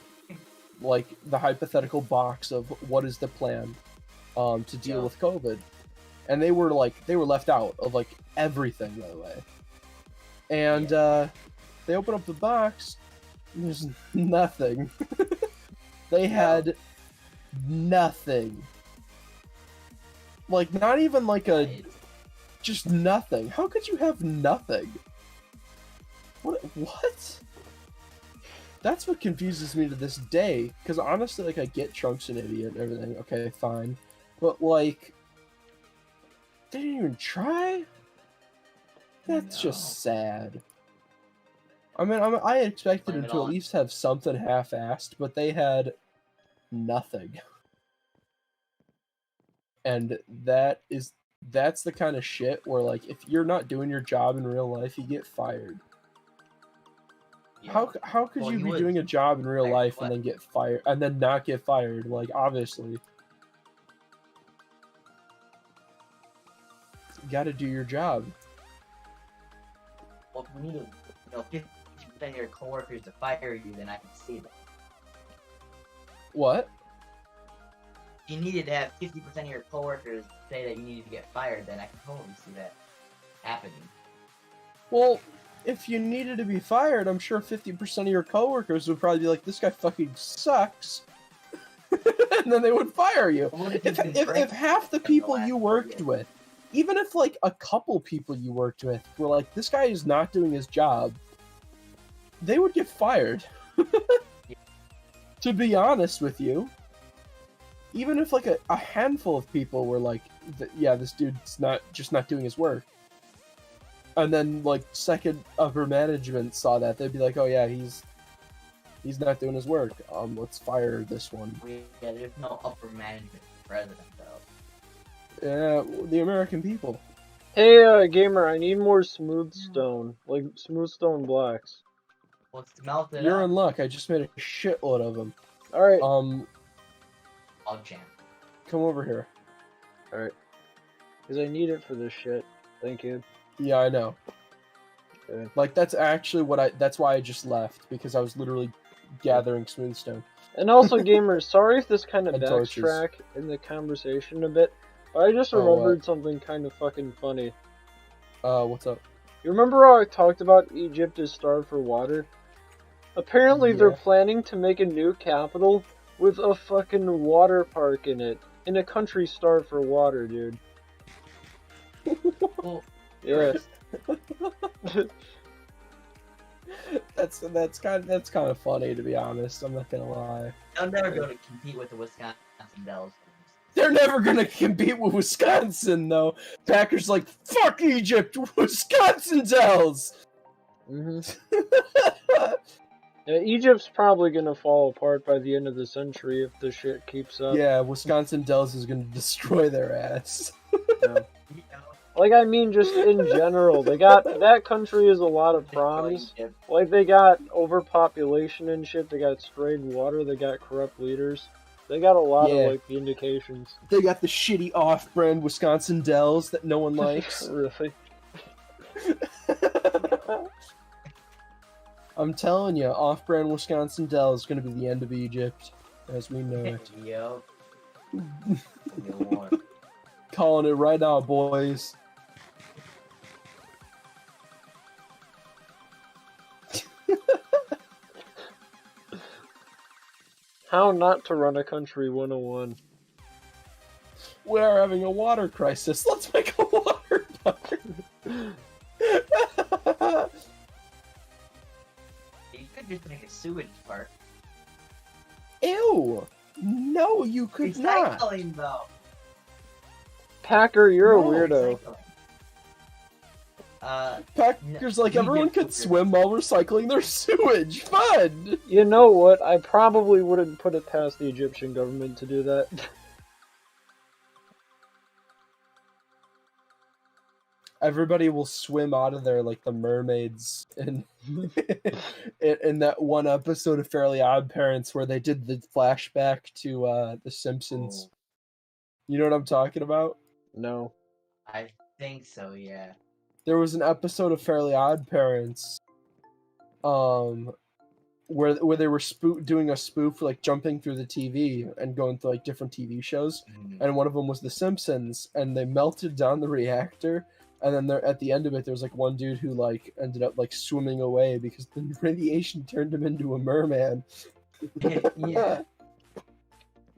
like the hypothetical box of what is the plan to deal with COVID, and they were left out of like everything, by the way. And they open up the box, there's nothing. They had nothing. Like, not even like just nothing. How could you have nothing? What? That's what confuses me to this day. Because honestly, like, I get Trump's an idiot and everything. Okay, fine. But, like, they didn't even try? That's just sad. I mean, I expected them to at least have something half-assed, but they had nothing. And that's the kind of shit where, like, if you're not doing your job in real life, you get fired. Yeah. How could you be doing a job in real life and then get fired and then not get fired? Like, obviously, you got to do your job. Well, if we need 50% of your coworkers to fire you, then I can see that. What? If you needed to have 50% of your coworkers say that you needed to get fired, then I can totally see that happening. Well, if you needed to be fired, I'm sure 50% of your coworkers would probably be like, this guy fucking sucks. And then they would fire you. Well, if half the people you worked with, even if like a couple people you worked with were like, this guy is not doing his job, they would get fired. To be honest with you. Even if like a handful of people were like, yeah, this dude's not doing his work. And then like second upper management saw that, they'd be like, oh yeah, he's He's not doing his work. Let's fire this one. Yeah, there's no upper management president though. Yeah, the American people. Hey, gamer, I need more smooth stone, like smooth stone blocks. Let's melt it You're up. in luck. I just made a shitload of them. All right, I'll jam. Come over here. all right, because I need it for this shit. Thank you. Yeah, I know. Okay. Like that's actually that's why I just left, because I was literally gathering smooth stone. And also, gamers, sorry if this kind of And torches. backtrack in the conversation a bit, but I just Oh, what? remembered something kind of fucking funny. What's up? You remember how I talked about Egypt is starved for water? Apparently, they're Yeah. planning to make a new capital with a fucking water park in it, in a country starved for water, dude. Well, Yeah. That's kind of funny, to be honest. I'm not gonna lie. they'll never be able to compete with the Wisconsin Dells. They're never gonna compete with Wisconsin, though. Packers like fuck Egypt, Wisconsin Dells. hmm Yeah, Egypt's probably gonna fall apart by the end of the century if this shit keeps up. Yeah, Wisconsin Dells is gonna destroy their ass. Yeah. Like, I mean, just in general, that country has a lot of problems. Like, they got overpopulation and shit, they got strayed water, they got corrupt leaders. They got a lot Yeah. of, like, indications. They got the shitty off-brand Wisconsin Dells that no one likes. Really? I'm telling you, off-brand Wisconsin Dell is going to be the end of Egypt, as we know it. Yep. Calling it right now, boys. How not to run a country 101. We are having a water crisis. Let's make a water park. You could just make a sewage park. Ew! No, you could not. Recycling, though. Packer, you're No, a weirdo. Recycling. Packers, like, we everyone get could poopers. swim while recycling their sewage. Fun! You know what? I probably wouldn't put it past the Egyptian government to do that. Everybody will swim out of there like the mermaids in in that one episode of Fairly Odd Parents where they did the flashback to The Simpsons. Oh, You know what I'm talking about? No. I think so, yeah. There was an episode of Fairly Odd Parents, where they were doing a spoof, like jumping through the TV and going through like different TV shows, and one of them was The Simpsons, and they melted down the reactor, and then there at the end of it, there was like one dude who like ended up like swimming away because the radiation turned him into a merman. Yeah.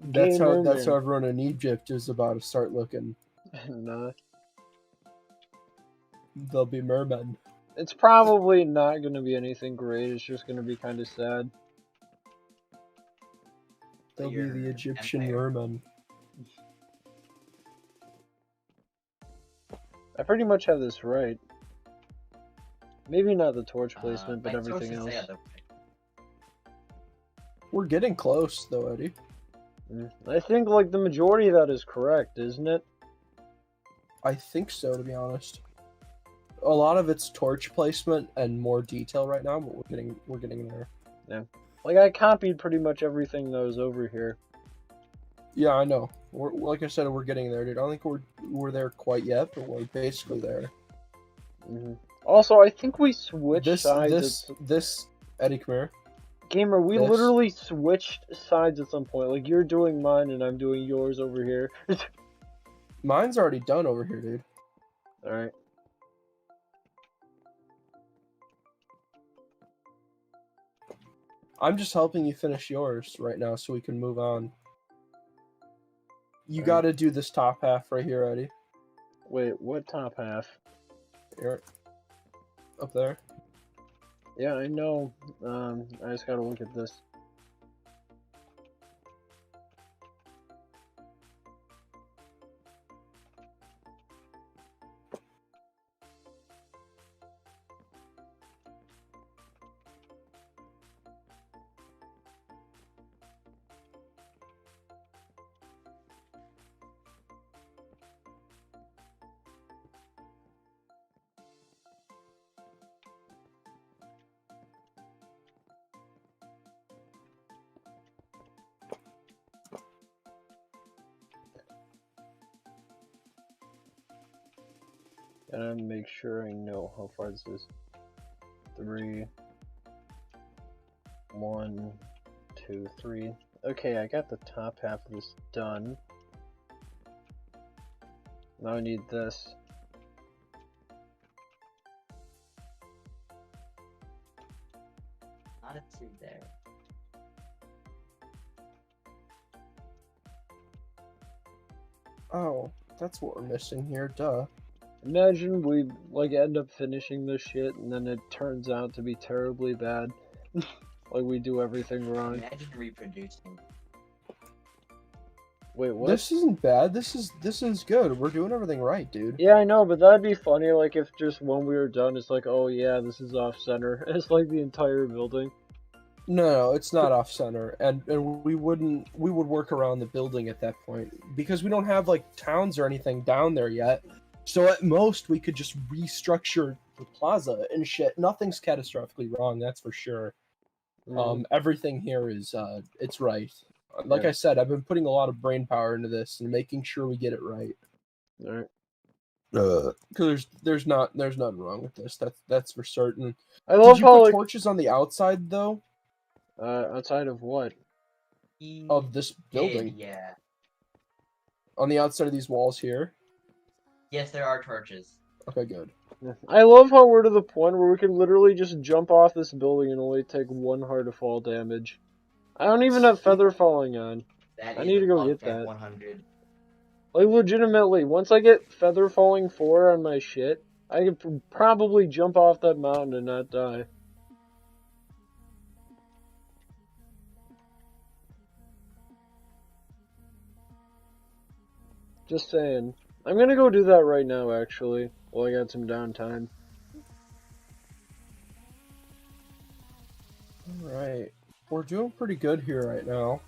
That's Gay how merman. everyone in Egypt is about to start looking. Nah. They'll be mermen. It's probably not going to be anything great. It's just going to be kind of sad. They'll be Your the Egyptian empire. mermen. I pretty much have this right. Maybe not the torch placement, but my everything sources say else. otherwise. We're getting close, though, Eddie. I think like the majority of that is correct, isn't it? I think so, to be honest. A lot of it's torch placement and more detail right now, but we're getting there. Like I copied pretty much everything that was over here. Yeah, I know. Like I said, we're getting there, dude. I don't think we're there quite yet, but we're basically there. Also, I think we switched sides. This Eddie, come here. Gamer, we this- literally switched sides at some point. Like you're doing mine and I'm doing yours over here. Mine's already done over here, dude. All right. I'm just helping you finish yours right now so we can move on. You Alright. got to do this top half right here, Eddie. Wait, what top half? Here. Up there. Yeah, I know. I just gotta look at this. And make sure I know how far this is. 3, 1, 2, 3. Okay, I got the top half of this done. Now I need this. Not a 2 there. Oh, that's what we're missing here, duh. Imagine we like end up finishing this shit and then it turns out to be terribly bad. Like we do everything wrong. Imagine reproducing. Wait, what? This isn't bad. This is good. We're doing everything right, dude. Yeah, I know, but that'd be funny, like, if just when we were done, it's like, oh yeah, this is off-center. It's like the entire building. No, it's not off center, and we would work around the building at that point because we don't have like towns or anything down there yet. So at most we could just restructure the plaza and shit. Nothing's catastrophically wrong, that's for sure. Everything here is it's right. Like Yeah. I said, I've been putting a lot of brain power into this and making sure we get it right. Alright. Because there's nothing wrong with this. That's for certain. I love Did you how, put like, torches on the outside though outside of what? of this building? Yeah. On the outside of these walls here? Yes, there are torches. Okay, good. I love how we're to the point where we can literally just jump off this building and only take 1 heart of fall damage. I don't even have feather falling on. That I is need to a go bug get cap that. 100. Like, legitimately, once I get feather falling 4 on my shit, I could probably jump off that mountain and not die. Just saying. I'm gonna go do that right now, actually, while I got some downtime. Alright. We're doing pretty good here right now.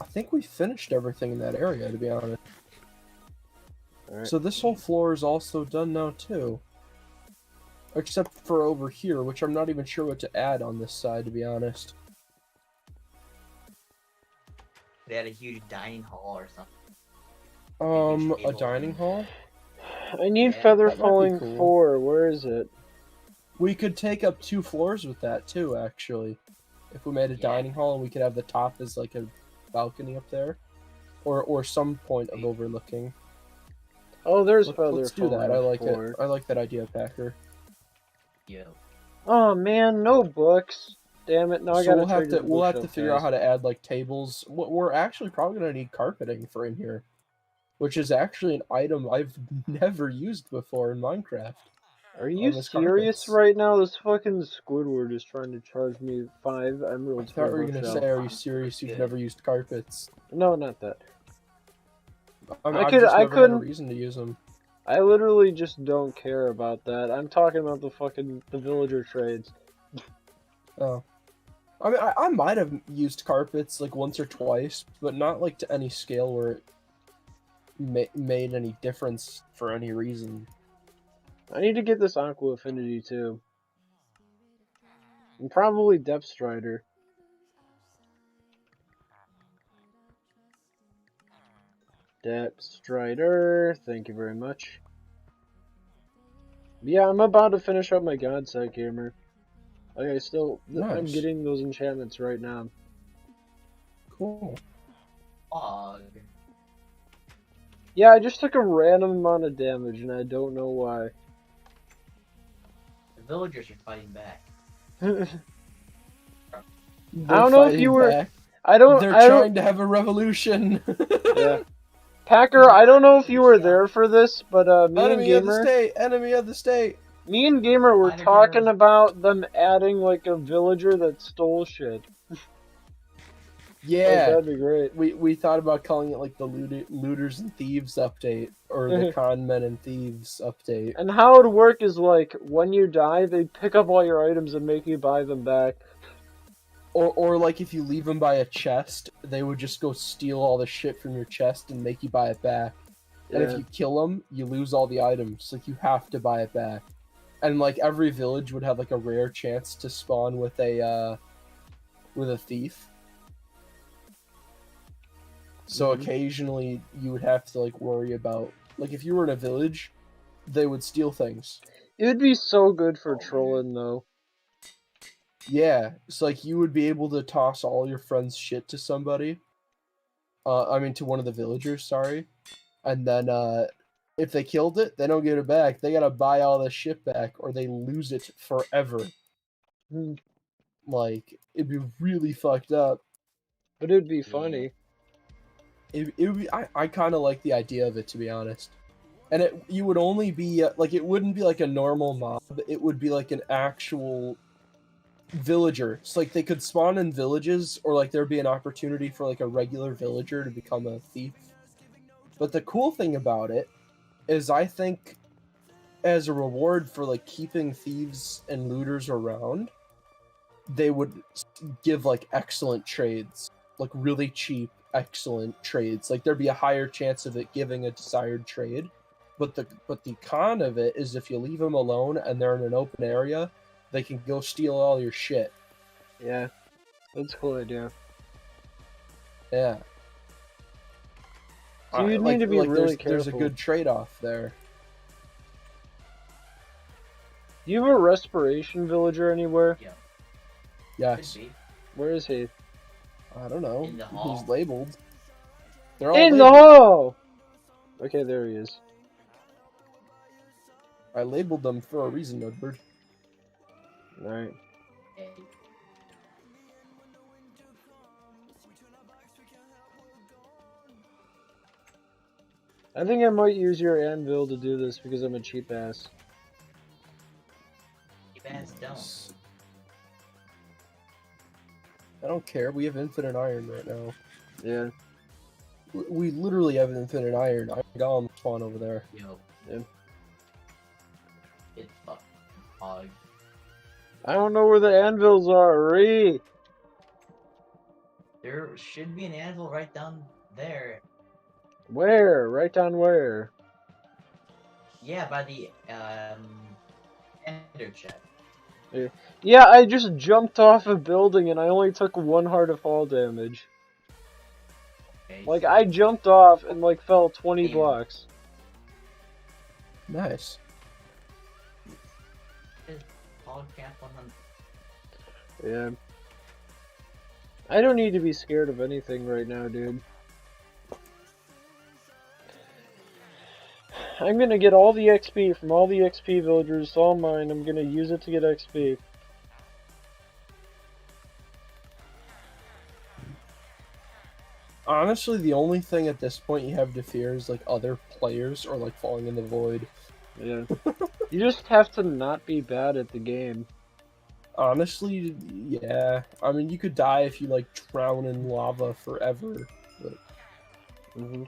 I think we finished everything in that area, to be honest. Alright. So this whole floor is also done now, too. Except for over here, which I'm not even sure what to add on this side, to be honest. They had a huge dining hall or something. A table. dining hall? I need Yeah, feather that might be falling cool. 4. Where is it? We could take up 2 floors with that, too, actually. If we made a Yeah. dining hall and we could have the top as, like, a balcony up there. Or some point of overlooking. Oh, there's feather Let's do falling that. I like 4. it. I like that idea, Packer. Yo. Oh man, no books. Damn it! Now I So gotta we'll have trade to this we'll have to bookshelf, figure out guys. how to add like tables. We're actually probably gonna need carpeting for in here, which is actually an item I've never used before in Minecraft. Are you this serious carpets. right now? This fucking Squidward is trying to charge me 5 I emeralds thought for we a were gonna bookshelf. say, "Are you serious? You've Good. never used carpets?" No, not that. I've I just never had a couldn't- reason to use them. I literally just don't care about that. I'm talking about the villager trades. Oh, I mean, I might have used carpets like once or twice, but not like to any scale where it made any difference for any reason. I need to get this Aqua Affinity too. And probably Depth Strider. Depth Strider, thank you very much. Yeah, I'm about to finish up my God Set Gamer. Like, I'm Nice. getting those enchantments right now. Cool. Fog. Yeah, I just took a random amount of damage, and I don't know why. The villagers are fighting back. They're don't know if fighting you were- back. I don't. They're I don't- trying to have a revolution. Yeah. Packer, I don't know if you were there for this, but me and Enemy of the Gamer, state. Enemy of the state. me and Gamer were Miner talking Gamer. about them adding like a villager that stole shit. Like, Yeah. that'd be great. We thought about calling it like the looters and thieves update or the con men and thieves update. And how it would work is like when you die, they pick up all your items and make you buy them back. Or like if you leave them by a chest, they would just go steal all the shit from your chest and make you buy it back. And Yeah. if you kill them, you lose all the items. Like you have to buy it back. And like every village would have like a rare chance to spawn with a thief. So Mhm. occasionally you would have to like worry about like if you were in a village, they would steal things. It would be so good for Oh, trolling though. Yeah, it's like you would be able to toss all your friends' shit to somebody. I mean to one of the villagers, sorry. And then if they killed it, they don't get it back. They gotta buy all the shit back or they lose it forever. Hmm. Like, it'd be really fucked up. But it'd be Yeah. funny. It would be I kinda like the idea of it, to be honest. And you would only be like it wouldn't be like a normal mob. It would be like an actual villager. It's like they could spawn in villages, or like there'd be an opportunity for like a regular villager to become a thief. But the cool thing about it is, I think, as a reward for like keeping thieves and looters around, they would give like excellent trades, like really cheap, excellent trades. Like there'd be a higher chance of it giving a desired trade. But the con of it is if you leave them alone and they're in an open area, they can go steal all your shit. Yeah. That's a cool idea. Yeah. So you'd need to be really there's a careful. good trade-off there. Do you have a respiration villager anywhere? Yeah. Yes. Could be. Where is he? I don't know. In the hall. He's labeled. They're all In the labeled. hall! Okay, there he is. I labeled them for a reason, Edward. Alright. Hey. I think I might use your anvil to do this because I'm a cheap ass. Keep ass don't. I don't care. We have infinite iron right now. Yeah. We literally have infinite iron. Iron golem spawn over there. Yo. Yeah. It's fucking hog. I don't know where the anvils are, Ree! There should be an anvil right down there. Where? Right down where? Yeah, by the ender chest. Yeah, I just jumped off a building and I only took 1 heart of fall damage. Okay, Like, so- I jumped off and, like, fell 20 Damn. blocks. Nice. Hog camp 100. Yeah. I don't need to be scared of anything right now, dude. I'm gonna get all the XP from all the XP villagers, it's all mine. I'm gonna use it to get XP. Honestly, the only thing at this point you have to fear is like other players or like falling in the void. Yeah. You just have to not be bad at the game. Honestly, yeah. I mean, you could die if you like drown in lava forever. But Mm-hmm.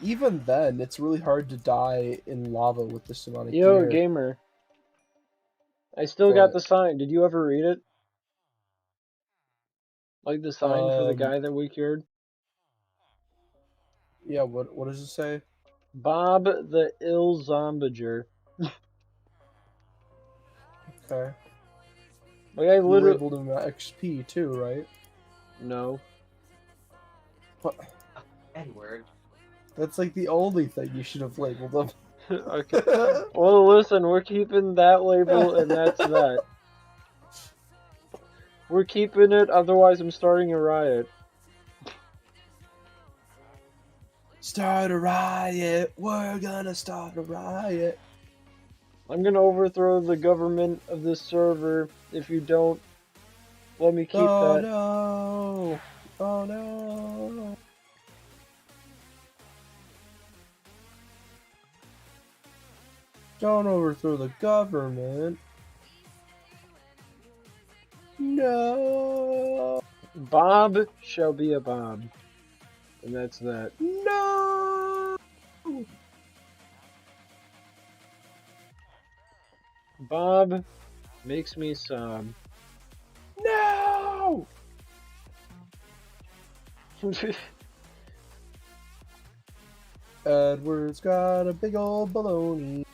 even then, it's really hard to die in lava with this amount of Yo, gear. gamer. I still got What? the sign. Did you ever read it? Like the sign for the Um, guy that we cured? Yeah, what does it say? Bob the Ill Zombager. Okay. Like, I You literally. labeled him XP too, right? No. What? Edward. That's like the only thing you should have labeled him. Okay. Well, listen, we're keeping that label, and that's that. We're keeping it, otherwise I'm starting a riot. Start a riot. We're gonna start a riot. I'm gonna overthrow the government of this server if you don't let me keep Oh that. no! Oh no! Don't overthrow the government. No! Bob shall be a Bob. And that's that. No! Bob makes me sob. No! Edward's got a big old baloney.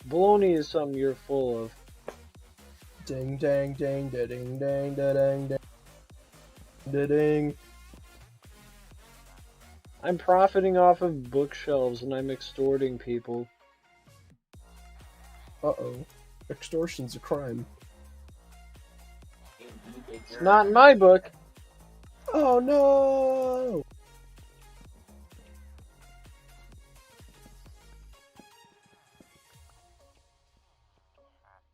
Baloney is something you're full of. Ding dang ding da ding dang da dang ding da ding. I'm profiting off of bookshelves and I'm extorting people. Uh-oh. Extortion's a crime. It's not in my book. Oh no!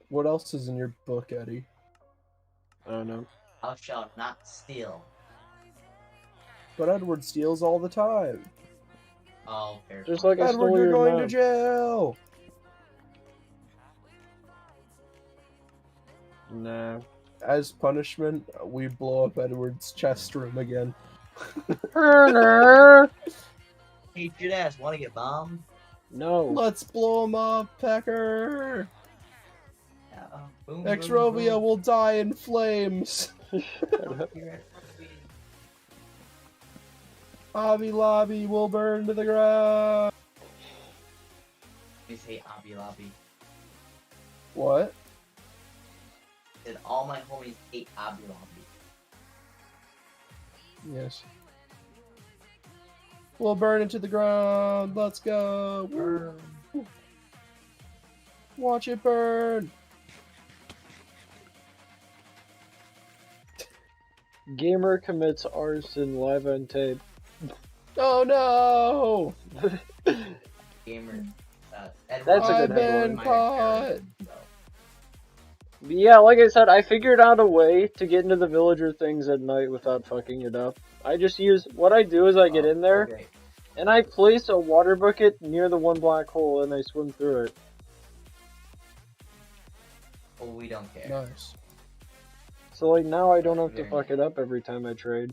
What else is in your book, Eddie? I don't know. Thou shalt not steal. But Edward steals all the time. Oh, fair Just point. like I Edward, stole you're your going to mom. jail! Nah. As punishment, we blow up Edward's chest room again. Hey, shit ass, wanna get bombed? No. Let's blow him up, Pecker! Yeah, boom, Exrovia boom, will die in flames! boom. Hobby Lobby will burn to the ground! Please hate Hobby Lobby. What? And all my homies hate Hobby Lobby. Yes. We'll burn it to the ground. Let's go. Burn. Watch it burn. Gamer commits arson live on tape. Oh no! Gamer. Edward That's a I've good been headline. caught. So. But yeah, like I said, I figured out a way to get into the villager things at night without fucking it up. I just use, what I do is I get in there, Okay. and I place a water bucket near the one black hole, and I swim through it. Oh, we don't care. Nice. So like now I don't have to Very fuck it up every time I trade.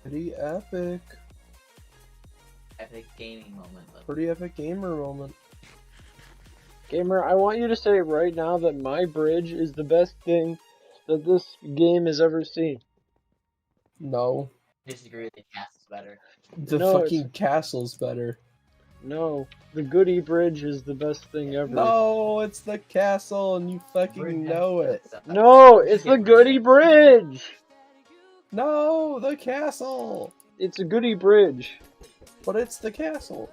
Pretty epic. Epic gaming moment. But Pretty epic gamer moment. Gamer, I want you to say right now that my bridge is the best thing that this game has ever seen. No. disagree with the cast is better. The No, fucking castle's better. No, the Goody Bridge is the best thing ever. No, it's the castle and you fucking know it. No, it's the Goody Bridge! No, the castle! It's a Goody Bridge. But it's the castle.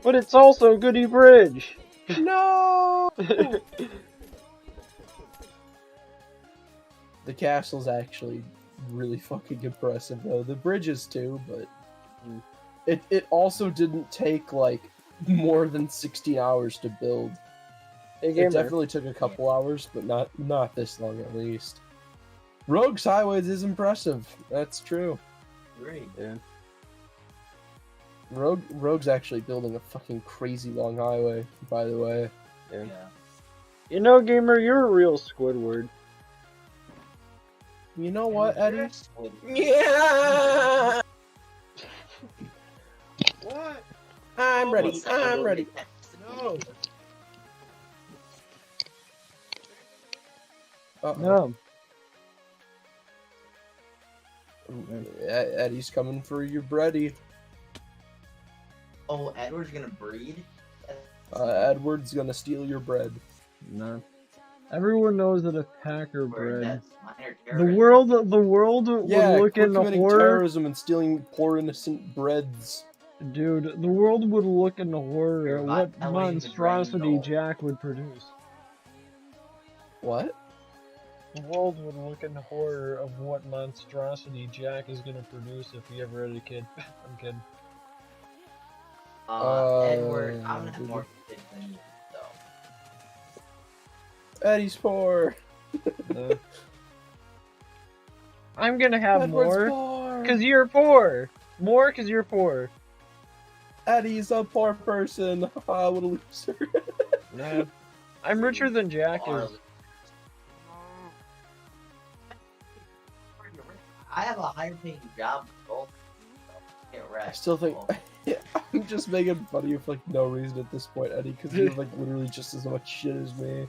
But it's also Goody Bridge! No! The castle's actually really fucking impressive though. The bridges too, but it also didn't take like more than 60 hours to build. Hey, It Gamer. definitely took a couple hours, but not this long at least. Rogue's Highways is impressive. That's true. Great. Yeah. Rogue's actually building a fucking crazy long highway, by the way. Yeah. Yeah. You know, Gamer, you're a real Squidward. You know what, Eddie? Yeah. What? I'm ready. I'm ready. No. Uh-oh. No. Eddie's coming for your bready. Oh, Edward's gonna breed? Edward's gonna steal your bread. No. Everyone knows that if Packer Or bred, that's minor the terrorist. world Yeah, would look quit into committing horror. terrorism and stealing poor innocent breads. Dude, the world would look into horror You're at not what telling the monstrosity brain goal. Jack would produce. What? The world would look into horror of what monstrosity Jack is gonna produce if he ever had a kid. I'm kidding. Edward, I'm gonna have dude. more kids than you, though. Eddie's poor. No. I'm gonna have Edward's more, poor. cause you're poor. More, cause you're poor. Eddie's a poor person. Ah, what a loser. No. I'm richer than Jack is. I have a higher paying job than both. So get I wrecked. still think Oh, I'm just making fun of you for like no reason at this point, Eddie, because you have like literally just as much shit as me.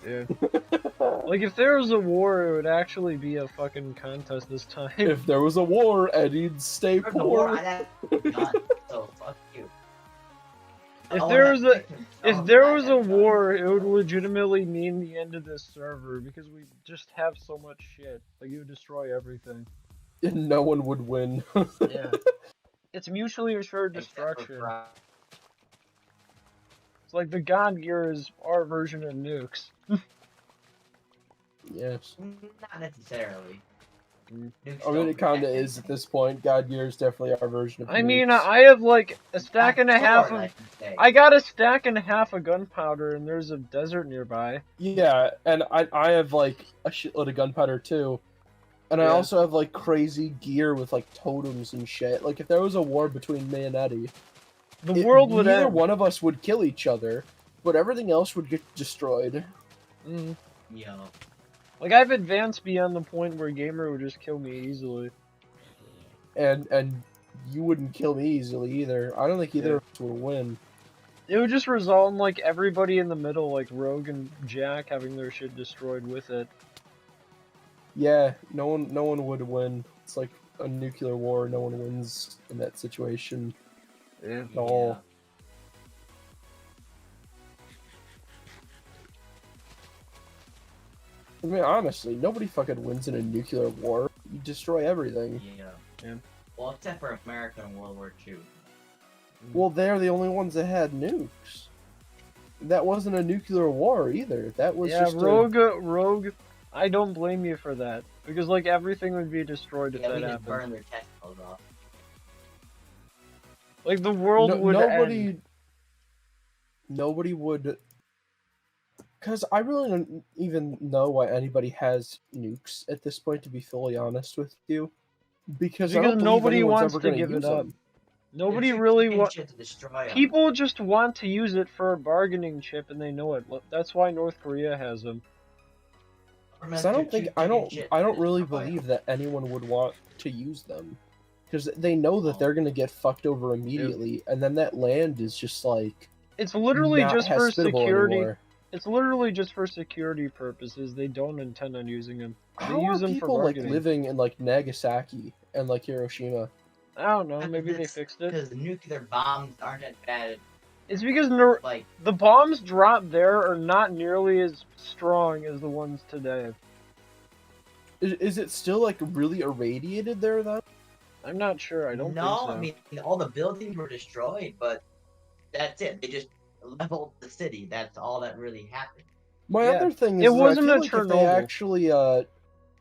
Yeah. Like if there was a war, it would actually be a fucking contest this time. If there was a war, Eddie'd stay There's a war, poor. I'd have a gun, so fuck you. If I there wanna- was a I if wanna there buy was that a gun. war, it would legitimately mean the end of this server because we just have so much shit. Like, it would destroy everything. And no one would win. Yeah. It's mutually assured Except for destruction. Fry. It's like the God Gear is our version of nukes. Yes. Not necessarily. Mm. Nukes I mean, don't it kind of protect is at anything. this point. God Gear is definitely our version of I mean, nukes. I have like a stack and a Not half sword, I of. should say. I got a stack and a half of gunpowder, and there's a desert nearby. Yeah, and I have like a shitload of gunpowder too. And I Yeah. also have like crazy gear with like totems and shit. Like if there was a war between me and Eddie, The world would neither end. one of us would kill each other, but everything else would get destroyed. Mm. Yo. Like, I've advanced beyond the point where Gamer would just kill me easily. And you wouldn't kill me easily either. I don't think either Yeah. of us would win. It would just result in like everybody in the middle, like Rogue and Jack, having their shit destroyed with it. Yeah, no one would win. It's like a nuclear war. No one wins in that situation Yeah. at all. I mean, honestly, nobody fucking wins in a nuclear war. You destroy everything. Yeah. Yeah. Well, except for America in World War II. Well, they're the only ones that had nukes. That wasn't a nuclear war either. That was Yeah, just Rogue. I don't blame you for that because like everything would be destroyed if Yeah, we that just happened. burned their testicles off. Like the world would end. Nobody would. Because I really don't even know why anybody has nukes at this point. To be fully honest with you, because I Because don't believe nobody anyone's wants ever to going give it use up. them. Nobody They're too really cheap wants. shit to destroy 'em. People just want to use it for a bargaining chip, and they know it. That's why North Korea has them. Because I don't think I don't really believe that anyone would want to use them, because they know that they're going to get fucked over immediately, and then that land is just like It's literally not just for hospitable security. anymore. It's literally just for security purposes. They don't intend on using them. They How use are them for people like bargaining. living in like Nagasaki and like Hiroshima? I don't know. Maybe they fixed it. Because nuclear bombs aren't as bad. It's because Like, the bombs dropped there are not nearly as strong as the ones today. Is it still like really irradiated there then? I'm not sure. I don't no, think so. I mean all the buildings were destroyed, but that's it. They just leveled the city. That's all that really happened. My Yeah, other thing is, it that wasn't I a feel like if they Chernobyl. actually,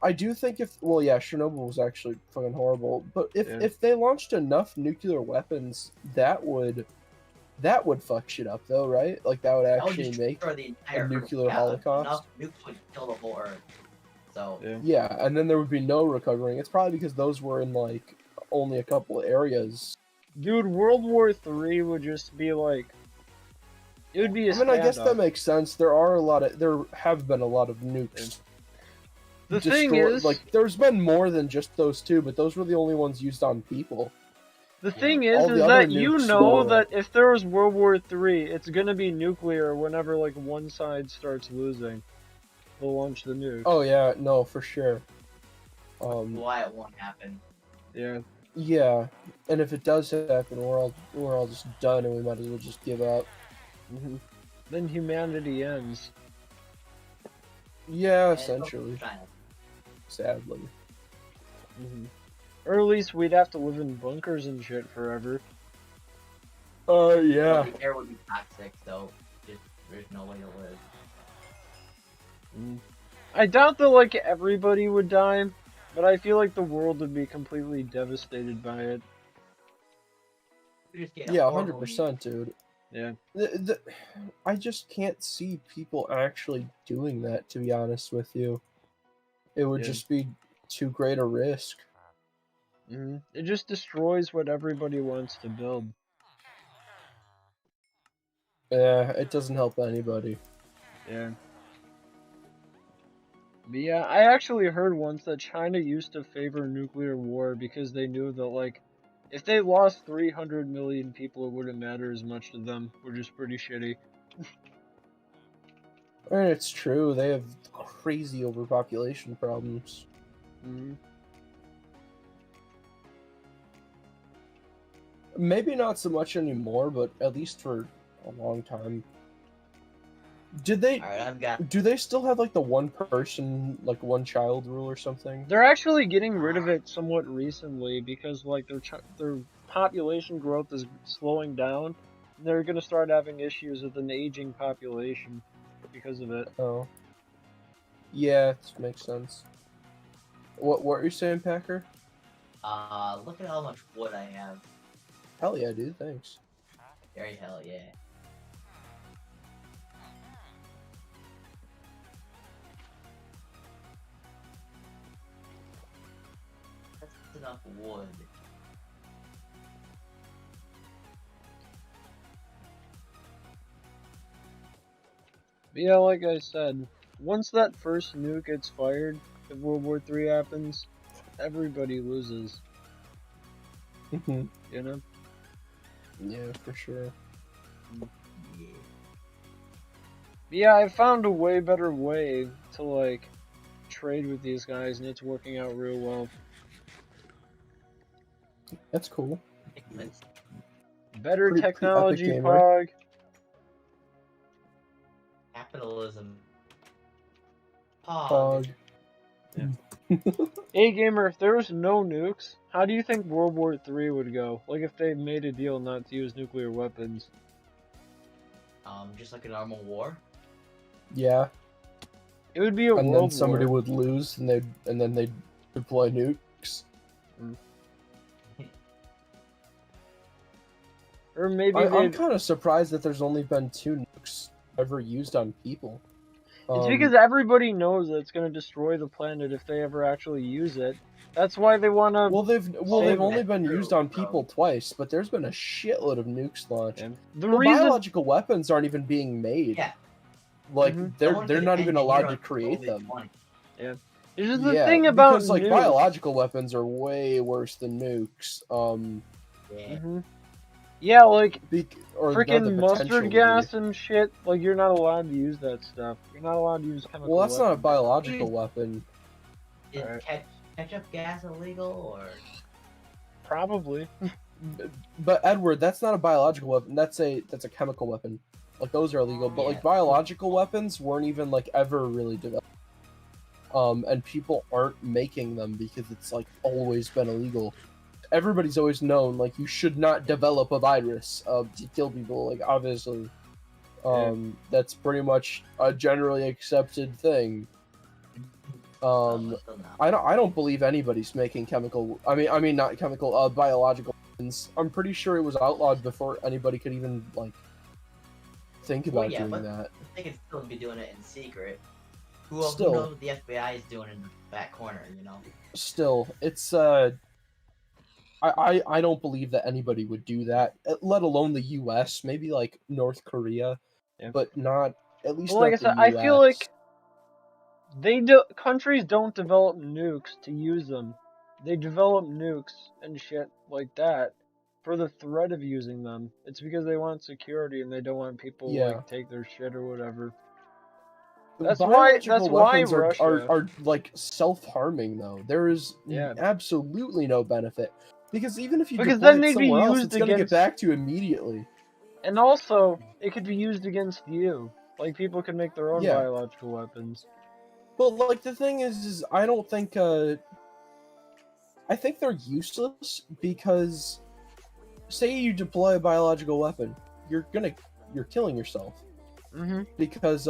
I do think if, well, yeah, Chernobyl was actually fucking horrible, but Yeah. if they launched enough nuclear weapons, that would fuck shit up though, right? Like that would That would actually just make destroy the entire Earth. nuclear Yeah, holocaust. Enough nukes would kill the whole Earth. So Yeah. Yeah, and then there would be no recovering. It's probably because those were in like only a couple of areas. Dude, World War III would just be like. It would be a I mean, I guess standoff. that makes sense. There have been a lot of nukes. The thing destroy- is, like, there's been more than just those two, but those were the only ones used on people. the thing is, all the is other that you nukes know were- that if there was World War III, it's gonna be nuclear whenever like one side starts losing. They'll launch the nuke. Oh yeah, no, for sure. why it won't happen. Yeah. Yeah, and if it does happen, we're all just done, and we might as well just give up. Then humanity ends. Yeah, And essentially, China. sadly. Or at least we'd have to live in bunkers and shit forever. Yeah. The air would be toxic, so there's no way to live. I doubt that like everybody would die, but I feel like the world would be completely devastated by it. You just get a Yeah, horrible 100%, dude. Yeah. I just can't see people actually doing that, to be honest with you. It would Yeah. just be too great a risk. It just destroys what everybody wants to build. Yeah, it doesn't help anybody. Yeah. But yeah, I actually heard once that China used to favor nuclear war because they knew that, like, if they lost 300 million people, it wouldn't matter as much to them, which is pretty shitty. And it's true, they have crazy overpopulation problems. Maybe not so much anymore, but at least for a long time. Did they? All right, I've got. Do they still have like the one person, like one child rule or something? They're actually getting rid of it somewhat recently because like their population growth is slowing down. They're gonna start having issues with an aging population because of it. Oh. Yeah, it makes sense. What are you saying, Packer? Look at how much wood I have. Hell yeah, dude. Thanks. Very hell yeah. That's enough wood. But yeah, like I said, once that first nuke gets fired, if World War III happens, everybody loses. Mhm. You know? Yeah, for sure. Yeah. But yeah, I found a way better way to like trade with these guys, and it's working out real well. That's cool. Let's Better Pretty epic technology, gamer. Pog. capitalism. Pog. Hey gamer, if there was no nukes, how do you think World War III would go? Like if they made a deal not to use nuclear weapons. Just like a normal war. Yeah, It would be a and world then somebody war. would lose, and then they'd deploy nukes. Or maybe I'm they'd... kind of surprised that there's only been 2 nukes ever used on people. It's because everybody knows that it's going to destroy the planet if they ever actually use it. That's why they want to... Well, they've Same. only been True, used on bro. people twice, but there's been a shitload of nukes launched. The Well, reason... biological weapons aren't even being made. Yeah. Like Mhm. they're not even allowed to Europe create COVID-20. them. It's just the Yeah, thing about because like nukes. biological weapons are way worse than nukes. Yeah. Mhm. Yeah, like Or they have the freaking potential mustard to gas and shit. Like you're not allowed to use that stuff. You're not allowed to use be. chemical Well, that's not a weapons. biological weapon. Is Alright. ketchup gas illegal or? Probably. But Edward, that's not a biological weapon. That's a chemical weapon. Like those are illegal. But Yeah. like biological weapons weren't even like ever really developed. And people aren't making them because it's like always been illegal. Everybody's always known like you should not develop a virus to kill people. Like obviously, that's pretty much a generally accepted thing. Still not. I don't believe anybody's making chemical. I mean not chemical. Biological weapons. I'm pretty sure it was outlawed before anybody could even like think Well, about yeah, doing but- that. They could still be doing it in secret. Who Still. knows what the FBI is doing in the back corner? You know. Still, it's I don't believe that anybody would do that, let alone the U.S. Maybe like North Korea, Yeah. but not at least. Well, like I not said, the I feel US. like countries don't develop nukes to use them. They develop nukes and shit like that for the threat of using them. It's because they want security and they don't want people Yeah. like take their shit or whatever. That's why Biological weapons weapons Russia... are like self-harming though. There is Yeah. absolutely no benefit because even if you Because deploy then it they'd be somewhere else, used it's gonna against- get back to you immediately. And also, it could be used against you. Like people can make their own Yeah. biological weapons. But like the thing is I don't think I think they're useless because say you deploy a biological weapon, you're killing yourself Mm-hmm. because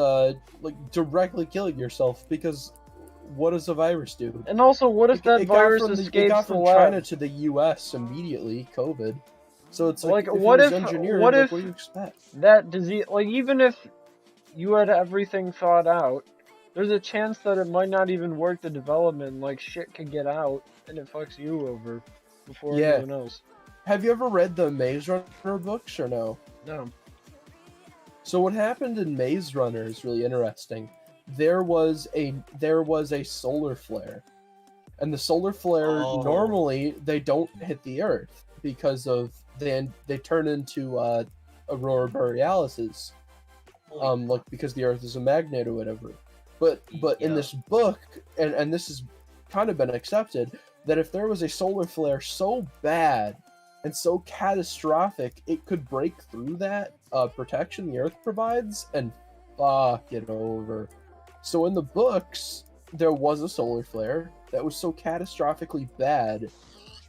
like directly killing yourself because what does a virus do? And also, what if that virus it got escapes the from lab? China to the U.S. immediately, COVID. So it's like, Like, if what it was if- engineered, what like, if- what do you expect? That disease, like even if you had everything thought out, there's a chance that it might not even work the development. Like shit could get out and it fucks you over before Yeah. anyone else. Have you ever read the Maze Runner books or no? No. So what happened in Maze Runner is really interesting. There was a solar flare, and the solar flare Oh. normally they don't hit the Earth because of they turn into aurora borealises, like because the Earth is a magnet or whatever. But in Yeah. this book, and this has kind of been accepted, that if there was a solar flare so bad and so catastrophic, it could break through that protection the Earth provides, and fuck it over. So in the books, there was a solar flare that was so catastrophically bad,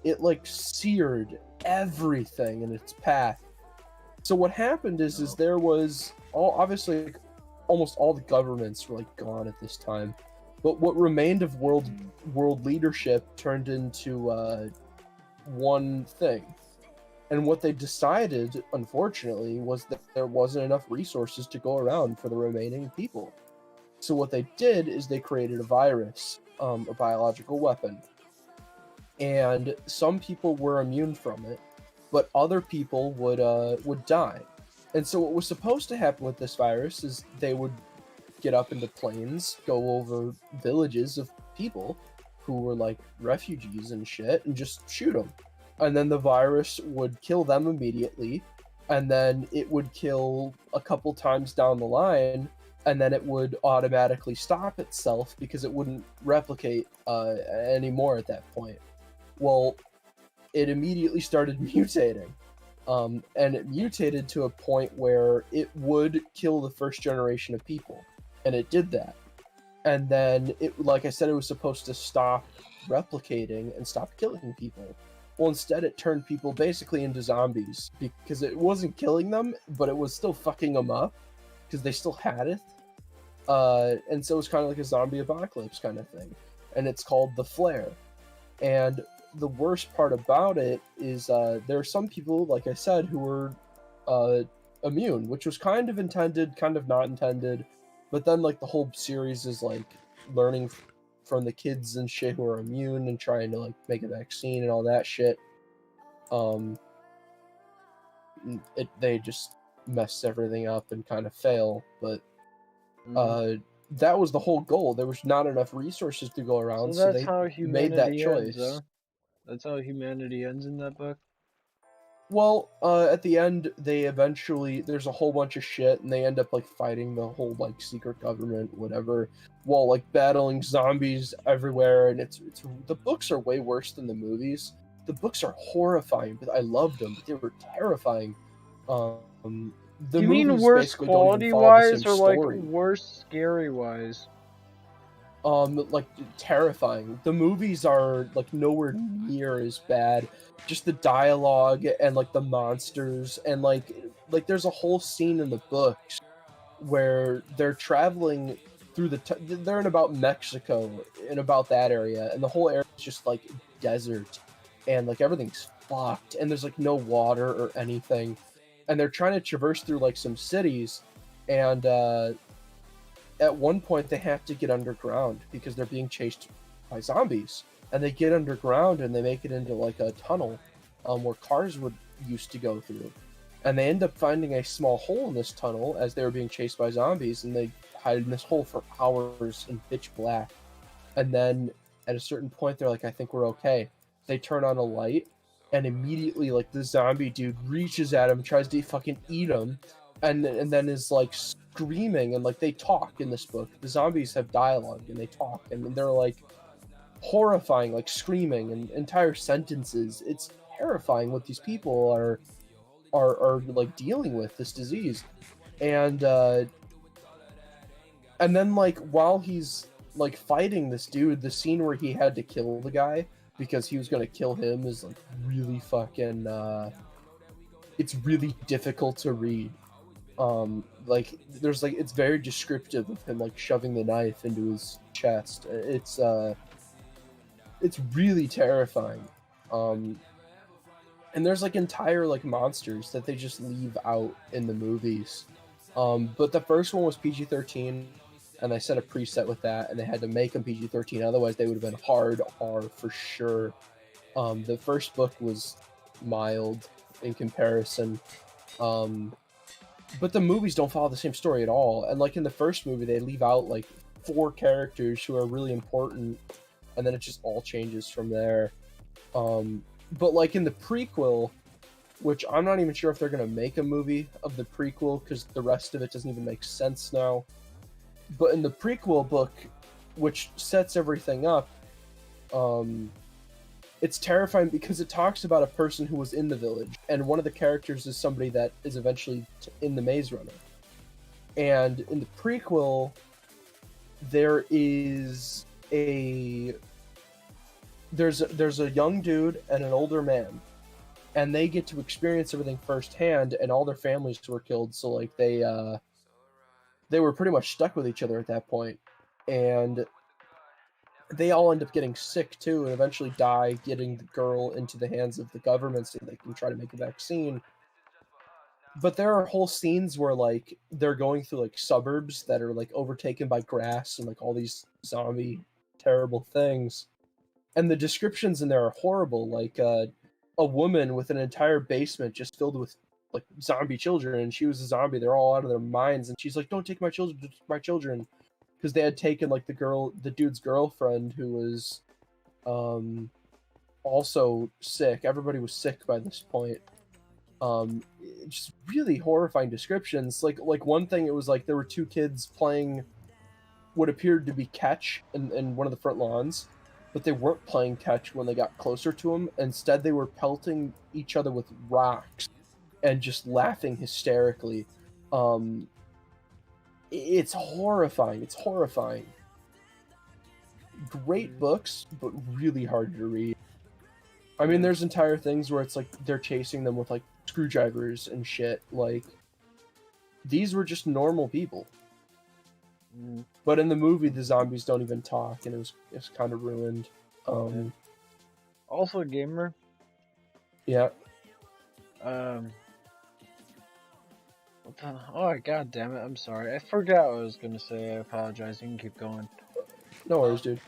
it like seared everything in its path. So what happened is there was obviously like, almost all the governments were like gone at this time, but what remained of world leadership turned into one thing. And what they decided, unfortunately, was that there wasn't enough resources to go around for the remaining people. So what they did is they created a virus, a biological weapon. And some people were immune from it, but other people would die. And so what was supposed to happen with this virus is they would get up into planes, go over villages of people who were like refugees and shit, and just shoot them. And then the virus would kill them immediately, and then it would kill a couple times down the line, and then it would automatically stop itself because it wouldn't replicate anymore at that point. Well, it immediately started mutating. And it mutated to a point where it would kill the first generation of people. And it did that. And then, like I said, it was supposed to stop replicating and stop killing people. Well, instead it turned people basically into zombies. Because it wasn't killing them, but it was still fucking them up. Because they still had it. And so it was kind of like a zombie apocalypse kind of thing. And it's called the Flare. And the worst part about it is there are some people, like I said, who were immune, which was kind of intended, kind of not intended. But then, like, the whole series is, like, learning from the kids and shit who are immune and trying to, like, make a vaccine and all that shit. They just mess everything up and kind of fail. But that was the whole goal. There was not enough resources to go around, so they made that choice. Ends, that's how humanity ends in that book? Well, at the end, there's a whole bunch of shit, and they end up, like, fighting the whole, like, secret government, whatever, while, like, battling zombies everywhere, and it's the books are way worse than the movies. The books are horrifying, but I loved them, but they were terrifying. You mean worse quality-wise, or, like, worse scary-wise? Like, terrifying. The movies are, like, nowhere near as bad. Just the dialogue and, like, the monsters, and, like there's a whole scene in the books where they're traveling through they're in about Mexico, in about that area, and the whole area is just, like, desert, and, like, everything's fucked, and there's, like, no water or anything, and they're trying to traverse through, like, some cities, and, at one point they have to get underground because they're being chased by zombies. And they get underground and they make it into like a tunnel where cars used to go through. And they end up finding a small hole in this tunnel as they were being chased by zombies, and they hide in this hole for hours in pitch black. And then at a certain point they're like, I think we're okay. They turn on a light, and immediately like the zombie dude reaches at him, tries to fucking eat him, and then is like screaming, and like they talk in this book. The zombies have dialogue and they talk, and they're like horrifying, like screaming and entire sentences. It's terrifying what these people are like dealing with, this disease. And then like while he's like fighting this dude, the scene where he had to kill the guy because he was gonna kill him is like really fucking it's really difficult to read. Like there's like, it's very descriptive of him like shoving the knife into his chest. It's really terrifying. And there's like entire like monsters that they just leave out in the movies. But the first one was PG-13, and they set a preset with that, and they had to make them PG-13, otherwise they would have been hard R for sure. The first book was mild in comparison. But the movies don't follow the same story at all. And like in the first movie, they leave out like 4 characters who are really important, and then it just all changes from there. But like in the prequel, which I'm not even sure if they're going to make a movie of the prequel because the rest of it doesn't even make sense now. But in the prequel book, which sets everything up, it's terrifying because it talks about a person who was in the village, and one of the characters is somebody that is eventually in the Maze Runner. And in the prequel, there is there's a young dude and an older man, and they get to experience everything firsthand, and all their families were killed, so like they were pretty much stuck with each other at that point, and they all end up getting sick too, and eventually die, getting the girl into the hands of the government so they can try to make a vaccine. But there are whole scenes where like they're going through like suburbs that are like overtaken by grass and like all these zombie terrible things, and the descriptions in there are horrible. Like a woman with an entire basement just filled with like zombie children, and she was a zombie. They're all out of their minds, and she's like, "Don't take my children," because they had taken like the dude's girlfriend, who was also sick. Everybody was sick by this point. Just really horrifying descriptions. Like one thing, it was like there were two kids playing what appeared to be catch in one of the front lawns, but they weren't playing catch when they got closer to him. Instead, they were pelting each other with rocks and just laughing hysterically. It's horrifying. It's horrifying. Great books, but really hard to read. I mean, there's entire things where it's like they're chasing them with like screwdrivers and shit. Like, these were just normal people. But in the movie, the zombies don't even talk, and it's kind of ruined. Also, gamer. Yeah. Oh, god damn it! I'm sorry. I forgot what I was gonna say. I apologize. You can keep going. No worries, dude.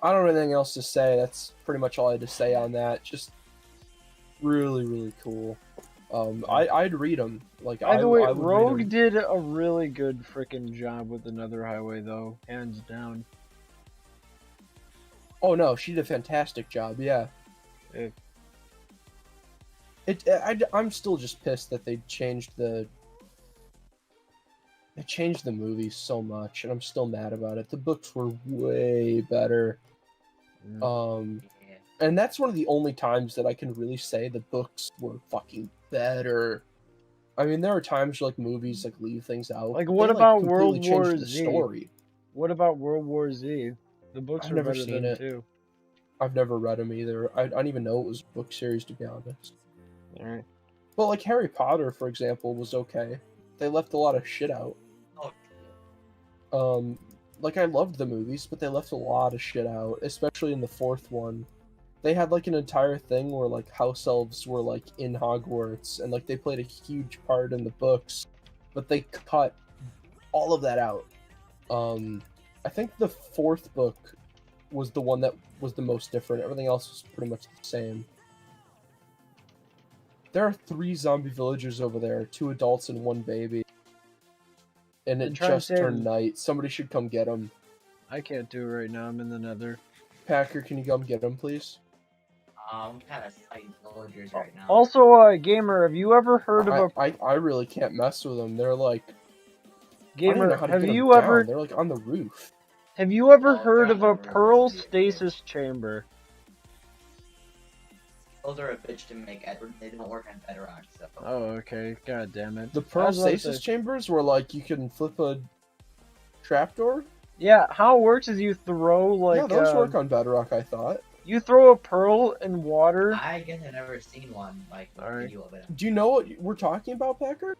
I don't have anything else to say. That's pretty much all I had to say on that. Just really, really cool. I'd read them. Like, By the way, I would read Rogue 'em. did a really good freaking job with Another Highway, though, hands down. Oh no, she did a fantastic job. Yeah. I'm still just pissed that they changed the movie so much, and I'm still mad about it. The books were way better. And that's one of the only times that I can really say the books were fucking better. I mean, there are times like movies like leave things out. Like, They, what about completely World War changed the Z? story. What about World War Z? The books I've are never better seen than it. too. I've never read them either. I don't even know it was a book series, to be honest. Alright. But like Harry Potter, for example, was okay. They left a lot of shit out. Like, I loved the movies, but they left a lot of shit out, especially in the fourth one. They had like an entire thing where like house elves were like in Hogwarts, and like they played a huge part in the books, but they cut all of that out. I think the fourth book was the one that was the most different. Everything else was pretty much the same. There are 3 zombie villagers over there, 2 adults and 1 baby. And it just turned night. Somebody should come get them. I can't do it right now. I'm in the Nether. Packer, can you come get them, please? I'm kind of fighting villagers right now. Also, gamer, have you ever heard of a I really can't mess with them. They're like, I don't even gamer? know how to Have get you them ever down. They're like on the roof. have you ever Oh, heard of God, a they're Pearl really Stasis Chamber? Those are a bitch to make, Edward. They don't work on Bedrock, so. Oh, okay. God damn it. The I Pearl was about to Stasis say- chambers were like you can flip a trapdoor. Yeah, how it works is you throw like Yeah, those work on Bedrock, I thought. you throw a pearl in water. I guess I've never seen one, like, a Alright. video of it. Do you know what we're talking about, Packer?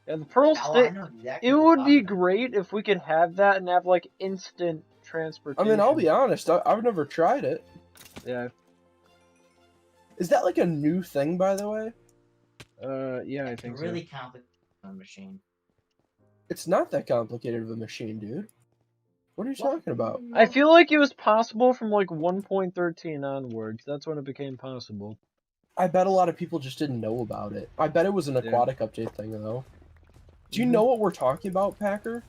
And the pearl Oh, I sta- know exactly It what would you're be talking about. great if we could have that and have like instant I transportation. mean, I'll be honest. I've never tried it. Yeah. Is that like a new thing, by the way? Yeah, I It's think really complicated machine. It's not that complicated of a machine, dude. What are you talking about? so. I feel like it was possible from like 1.13 onwards. That's when it became possible. I bet a lot of people just didn't know about it. I bet it was an aquatic update thing, though. Do you Mhm. know what we're talking about, Packer?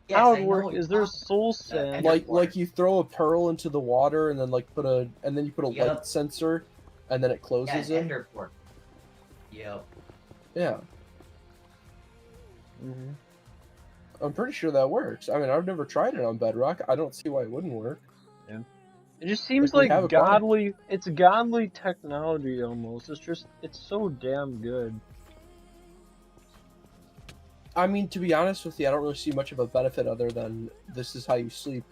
Yes, How I it know works what is you're there's talking soul sand. and- Like you throw a pearl into the water and then like and then you put a Yep. light sensor, and then it Yeah, closes it. Enderport. Yep. Yeah, hmm I'm pretty sure that works. I mean, I've never tried it on Bedrock. I don't see why it wouldn't work. It just seems Like, we like have a car. godly. It's godly technology almost. It's so damn good. I mean, to be honest with you, I don't really see much of a benefit other than this is how you sleep.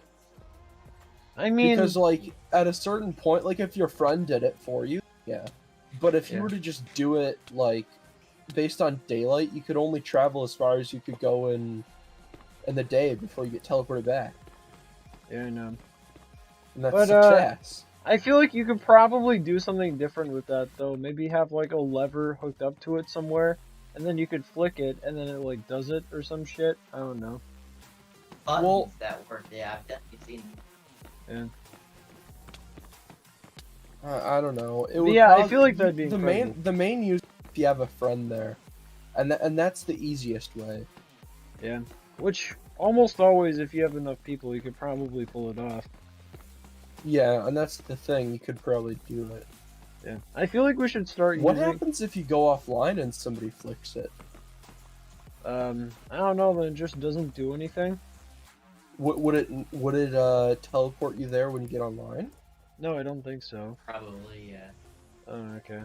I mean, Because, like, at a certain point, like, if your friend did it for you, yeah. But if you Yeah. were to just do it, like, based on daylight, you could only travel as far as you could go in the day before you get teleported back. yeah, I know. And that's But, success. I feel like you could probably do something different with that though. Maybe have like a lever hooked up to it somewhere, and then you could flick it, and then it like does it or some shit. I don't know. Buttons Well- that work. Yeah, I've definitely seen. Yeah. I don't know. It But would yeah, I probably- feel like that'd be the incredible. main use if you have a friend there, and that's the easiest way. Yeah. Which almost always, if you have enough people, you could probably pull it off. Yeah, and that's the thing. You could probably do it. Yeah. I feel like we should start What using. happens if you go offline and somebody flicks it? I don't know. Then it just doesn't do anything. Would it teleport you there when you get online? No, I don't think so. Probably, yeah. Oh, okay.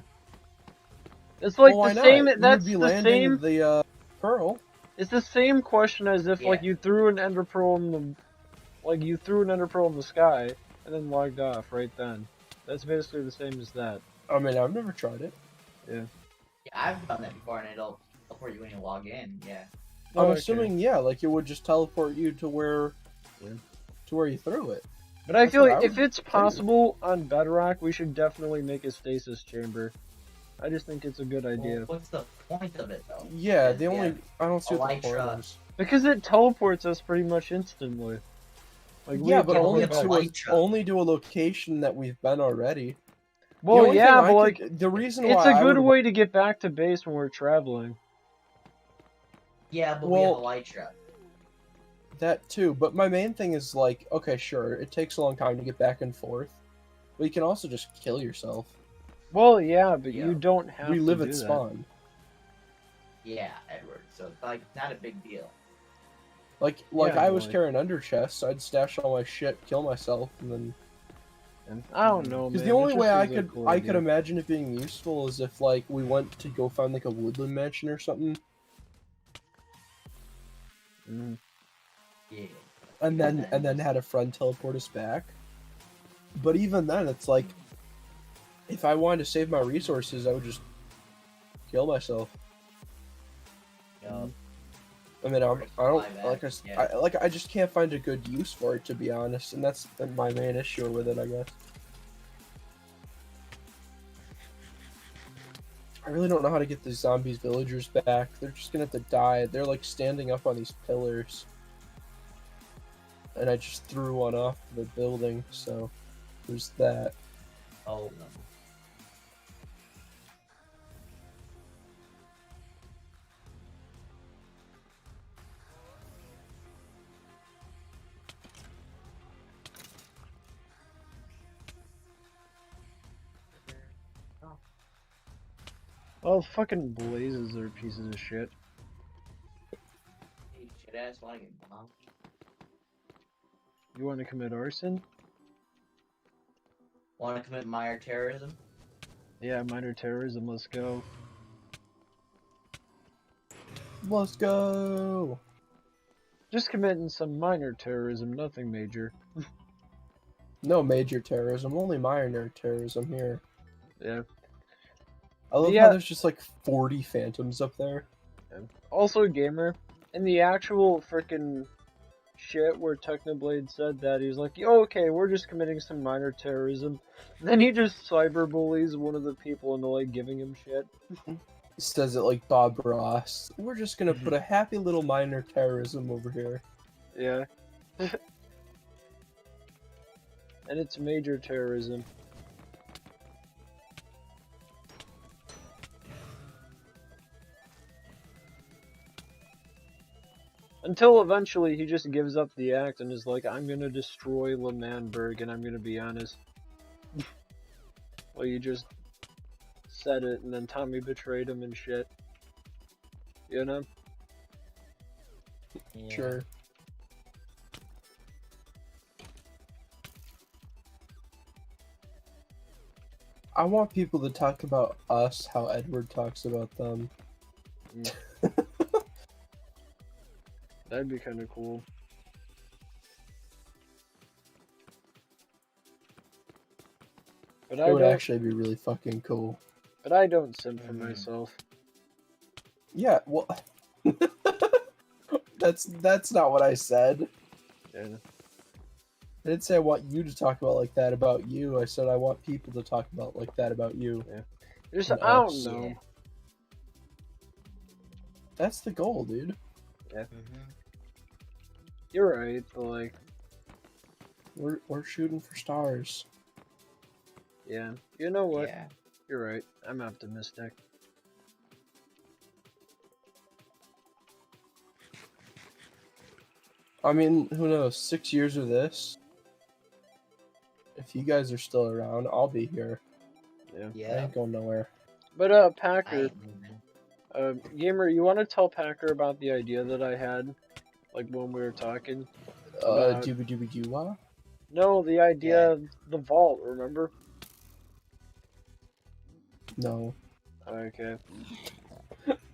It's like Well, why the not? same. You That's would be the landing same. the pearl. It's the same question as if like Yeah. you threw an ender pearl in the, like you threw an ender pearl in the sky and then logged off right then. That's basically the same as that. I mean, I've never tried it. Yeah, I've done that before, and it'll teleport you when you log in. Yeah. Oh, I'm okay. assuming, yeah, like it would just teleport you to where, Yeah. to where you threw it. But I That's feel what like I if would it's think. possible on Bedrock, we should definitely make a stasis chamber. I just think it's a good idea. Well, what's the point of it though? Yeah, Because, the only I don't see what the Elytra. point is. Because it teleports us pretty much instantly. Like Yeah, but yeah, only we have to Elytra. only to a location that we've been already. The Well, only yeah, thing but I like could- the reason it's why a I good would- way to get back to base when we're traveling. Yeah, but Well- we have Elytra. that too. But my main thing is like, okay, sure, it takes a long time to get back and forth, but you can also just kill yourself. Well, yeah, but Yeah. you don't have We to live do at that. spawn. Yeah, Edward. So it's like not a big deal. Like Yeah, I was like- carrying under chests, I'd stash all my shit, kill myself, and then. And I don't know, man. Because the only it just way I seems like a could cool I could idea. imagine it being useful is if like we went to go find like a woodland mansion or something, Mhm. Yeah. and then had a friend teleport us back. But even then, it's like, if I wanted to save my resources, I would just kill myself. Yup. I mean, I don't Fly back, like yeah. I just can't find a good use for it, to be honest, and that's my main issue with it, I guess. I really don't know how to get the zombies villagers back. They're just gonna have to die. They're like standing up on these pillars, and I just threw one off the building, so there's that. Oh no. Well, fucking blazes are pieces of shit. Hey, shit ass wanna get bombed? You want to commit arson? Wanna commit minor terrorism? Yeah, minor terrorism. Let's go. Let's go. Just committing some minor terrorism, nothing major. No major terrorism, only minor terrorism here. Yeah. I love Yeah. how there's just like 40 phantoms up there. Also, gamer, in the actual frickin' shit where Technoblade said that, he's like, "Yo, okay, we're just committing some minor terrorism." Then he just cyberbullies one of the people into like giving him shit. Says it like Bob Ross. We're just gonna put a happy little minor terrorism over here. Yeah. And it's major terrorism. Until eventually he just gives up the act and is like, "I'm gonna destroy L'Manberg and I'm gonna be honest." Well, you just said it and then Tommy betrayed him and shit. You know? Yeah. Sure. I want people to talk about us how Edward talks about them. That'd be kind of cool. But It would actually be really fucking cool. But I don't simp for myself. Yeah, well, that's not what I said. Yeah. I didn't say I want you to talk about like that about you. I said I want people to talk about like that about you. Yeah. Just, And I don't us. know. Yeah. That's the goal, dude. Yeah. Mm-hmm. You're right, but like, We're shooting for stars. yeah. You know what? Yeah. You're right. I'm optimistic. I mean, who knows? 6 years of this. If you guys are still around, I'll be here. Yeah. I Yeah. ain't going nowhere. But I Packer, ain't moving. Gamer, you want to tell Packer about the idea that I had, like when we were talking? About- Doobie doobie doo wah? No, the idea of the vault. Remember? No, Okay.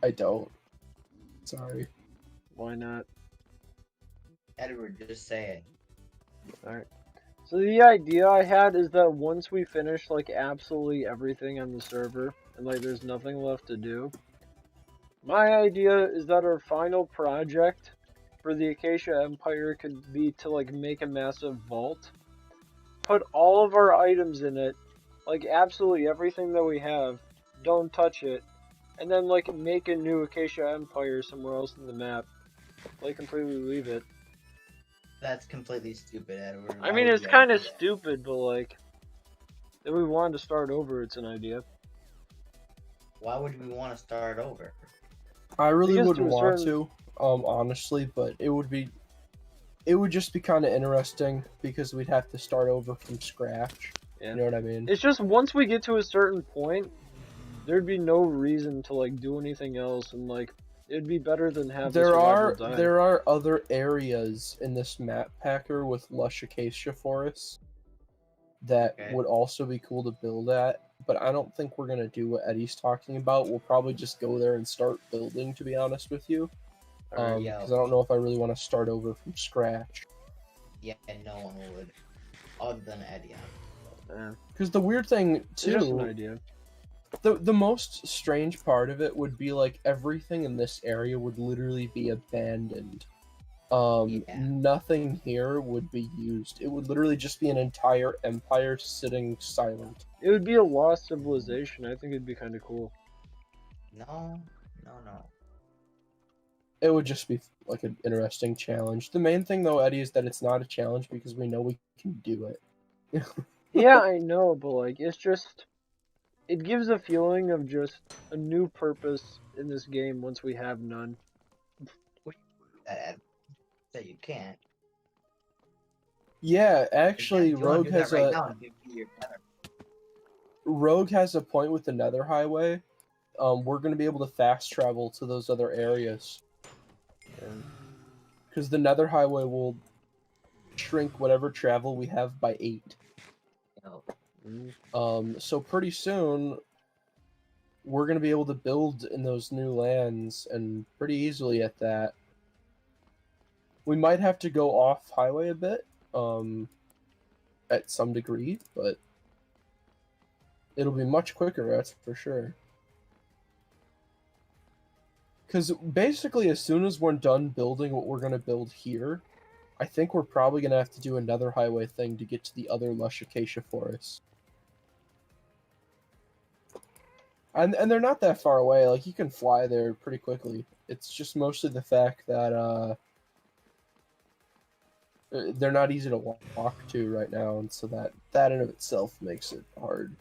I don't. Sorry. Why not? Edward, just say it. Alright. So the idea I had is that once we finish like absolutely everything on the server and like there's nothing left to do, my idea is that our final project for the Acacia Empire could be to like make a massive vault, put all of our items in it, like absolutely everything that we have, don't touch it, and then like make a new Acacia Empire somewhere else in the map. Like completely leave it. That's completely stupid, Edward. I Why mean, would it's you kind ever of do that? stupid, but like, if we wanted to start over, it's an idea. Why would we want to start over? I really Because wouldn't to a want certain- to, honestly, but it would just be kind of interesting because we'd have to start over from scratch. Yeah. You know what I mean? It's just once we get to a certain point, there'd be no reason to like do anything else, and like it'd be better than have the survival die. There are other areas in this map packer with lush acacia forests that Okay. would also be cool to build at, but I don't think we're gonna do what Eddie's talking about. We'll probably just go there and start building, to be honest with you. Alright, yeah. Because I don't know if I really want to start over from scratch. Yeah, no one would. Other than Eddie. Because the weird thing it's just an too, idea. the most strange part of it would be like everything in this area would literally be abandoned. Yeah. Nothing here would be used. It would literally just be an entire empire sitting silent. It would be a lost civilization. I think it'd be kind of cool. No. It would just be like an interesting challenge. The main thing though, Eddie, is that it's not a challenge because we know we can do it. Yeah, I know, but like it's just, it gives a feeling of just a new purpose in this game once we have none. That you can't. Yeah, actually, You wanna Rogue do that has right a now and give me your nether. Rogue has a point with the Nether Highway. We're gonna be able to fast travel to those other areas because the Nether Highway will shrink whatever travel we have by 8. You know, So pretty soon we're gonna be able to build in those new lands and pretty easily at that. We might have to go off highway a bit, at some degree, but it'll be much quicker, that's for sure. Because basically, as soon as we're done building what we're gonna build here, I think we're probably gonna have to do another highway thing to get to the other lush acacia forests. And they're not that far away. Like you can fly there pretty quickly. It's just mostly the fact that they're not easy to walk to right now, and so that in of itself makes it hard.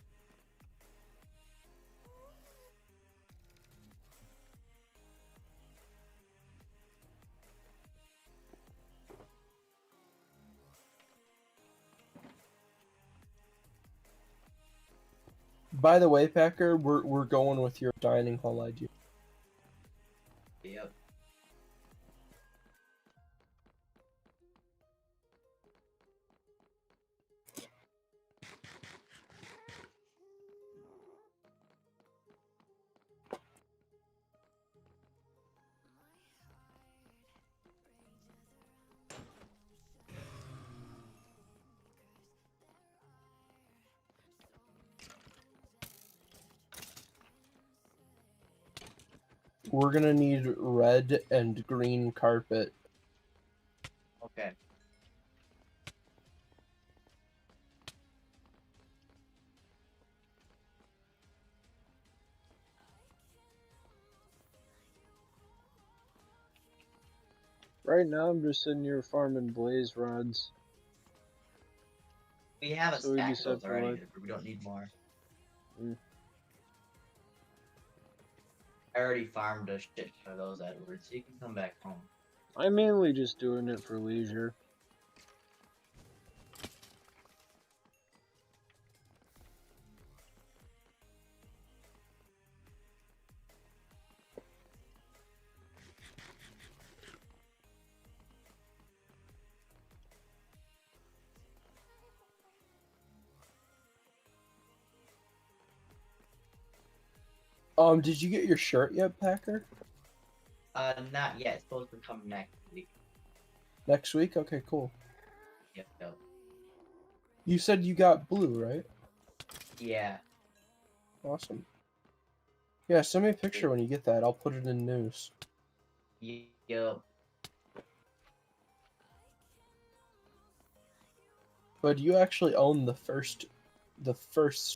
By the way, Packer, we're going with your dining hall idea. yep. We're gonna need red and green carpet. Okay. Right now, I'm just sitting here farming blaze rods. We have a So we'd be stack of set those for already. life. We don't need more. Mm. I already farmed a shit ton of those, Edward, so you can come back home. I'm mainly just doing it for leisure. Did you get your shirt yet, Packer? Not yet. It's supposed to come next week. Next week? Okay, cool. Yep. Yep. You said you got blue, right? Yeah. Awesome. Yeah, send me a picture when you get that. I'll put it in news. Yep. But you actually own the first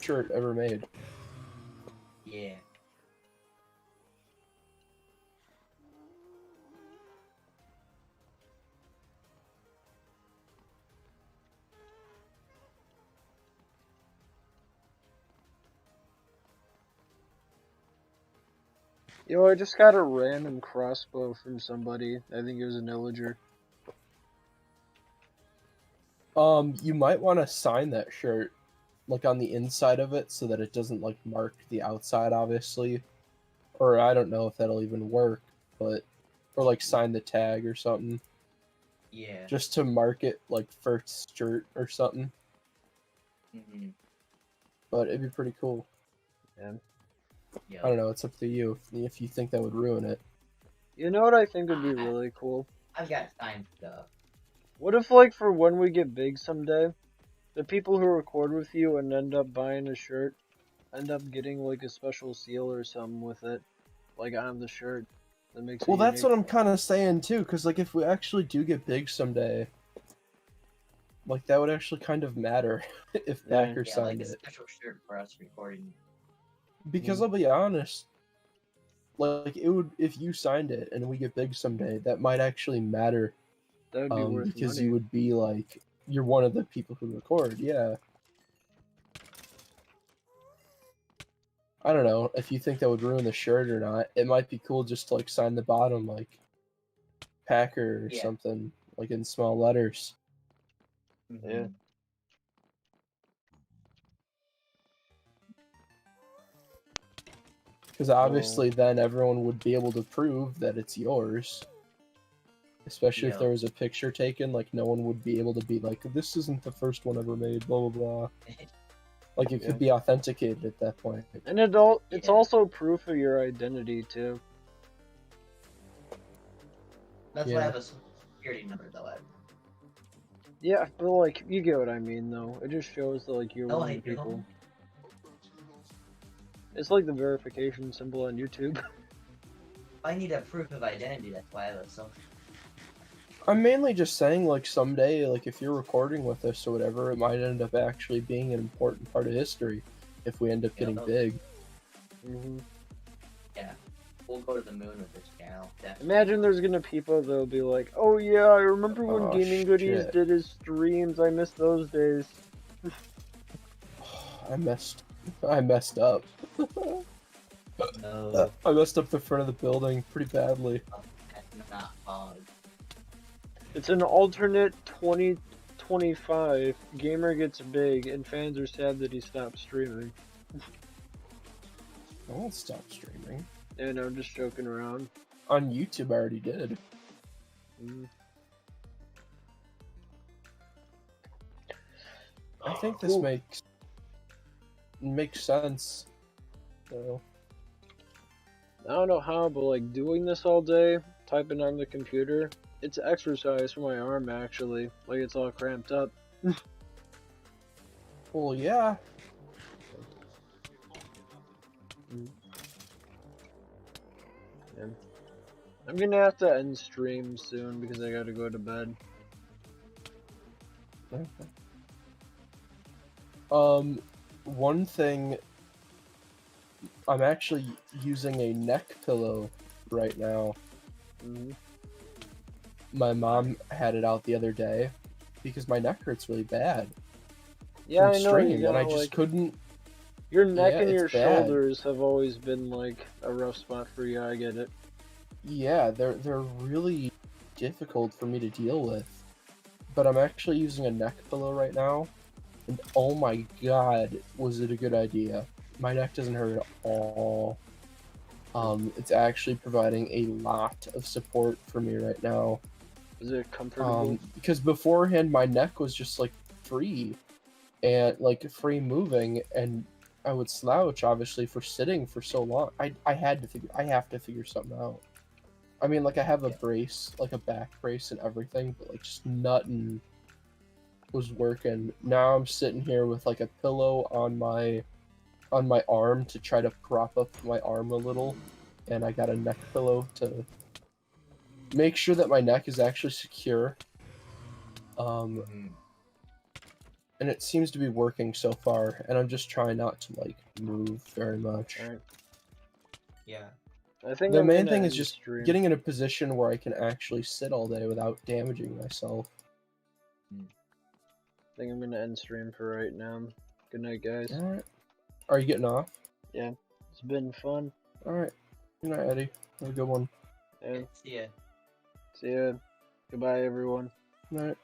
shirt ever made. Yeah. Yo, I just got a random crossbow from somebody. I think it was an illager. You might want to sign that shirt, like on the inside of it, so that it doesn't like mark the outside, obviously. Or I don't know if that'll even work, but or like sign the tag or something, Yeah. just to mark it like first shirt or something. Mm-hmm. But it'd be pretty cool. Yeah. Yep. I don't know. It's up to you if you think that would ruin it. You know what I think would be really cool? I've got signed stuff. What if, like, for when we get big someday, the people who record with you and end up buying a shirt end up getting, like, a special seal or something with it, like, on the shirt that makes it Well, that's unique. what I'm kind of saying too, because like if we actually do get big someday, like that would actually kind of matter if Yeah. Packer Yeah, signed like a it. special shirt for us recording. Because I'll be honest, like it would if you signed it and we get big someday, that might actually matter. That would be worth Because money. you would be like you're one of the people who record, yeah. I don't know if you think that would ruin the shirt or not. It might be cool just to like sign the bottom like Packer or Yeah. something, like in small letters. Mm-hmm. Yeah. Because obviously then everyone would be able to prove that it's yours. Especially if Yeah. there was a picture taken, like no one would be able to be like, this isn't the first one ever made, blah blah blah. Like it Yeah. could be authenticated at that point. And it's Yeah. also proof of your identity, too. That's why Yeah. I have a social security number, though. Ed. Yeah, but, like, you get what I mean, though. It just shows that, like, you're No, one I of the people. don't. It's like the verification symbol on YouTube. I need a proof of identity. That's why I have a social. I'm mainly just saying, like, someday, like, if you're recording with us or whatever, it might end up actually being an important part of history if we end up getting no. big. Mm-hmm. Yeah. We'll go to the moon with this channel. Definitely. Imagine there's gonna people that'll be like, "Oh yeah, I remember when Oh, Gaming Goodies shit. did his streams. I miss those days." I messed up. No, I messed up the front of the building pretty badly. that's not hard. It's an alternate 2025. Gamer gets big, and fans are sad that he stopped streaming. I won't stop streaming. And I'm just joking around. On YouTube, I already did. Mm. I think this Cool. makes sense. So, I don't know how, but like doing this all day, typing on the computer, it's exercise for my arm actually. Like it's all cramped up. well, yeah. I'm gonna have to end stream soon because I gotta go to bed. Okay. One thing, I'm actually using a neck pillow right now. Mhm. My mom had it out the other day because my neck hurts really bad Yeah, from I know. strain, You and I got just like couldn't. your neck Yeah, and it's your bad. shoulders have always been like a rough spot for you. I get it. Yeah, they're really difficult for me to deal with. But I'm actually using a neck pillow right now, and oh my god, was it a good idea? My neck doesn't hurt at all. It's actually providing a lot of support for me right now. Is it comfortable? Because beforehand my neck was just like free, and like free moving, and I would slouch obviously for sitting for so long. I have to figure something out. I mean, like I have a brace, like a back brace and everything, but like just nothing was working. Now I'm sitting here with like a pillow on my arm to try to prop up my arm a little, and I got a neck pillow to make sure that my neck is actually secure. Mhm. And it seems to be working so far, and I'm just trying not to like move very much. Alright. Yeah. I think The I'm main gonna thing is end just stream. getting in a position where I can actually sit all day without damaging myself. I think I'm gonna end stream for right now. Good night, guys. Alright. Are you getting off? Yeah, it's been fun. Alright. Good night, Eddie. Have a good one. Yeah, See ya. see ya. Goodbye, everyone. Good night.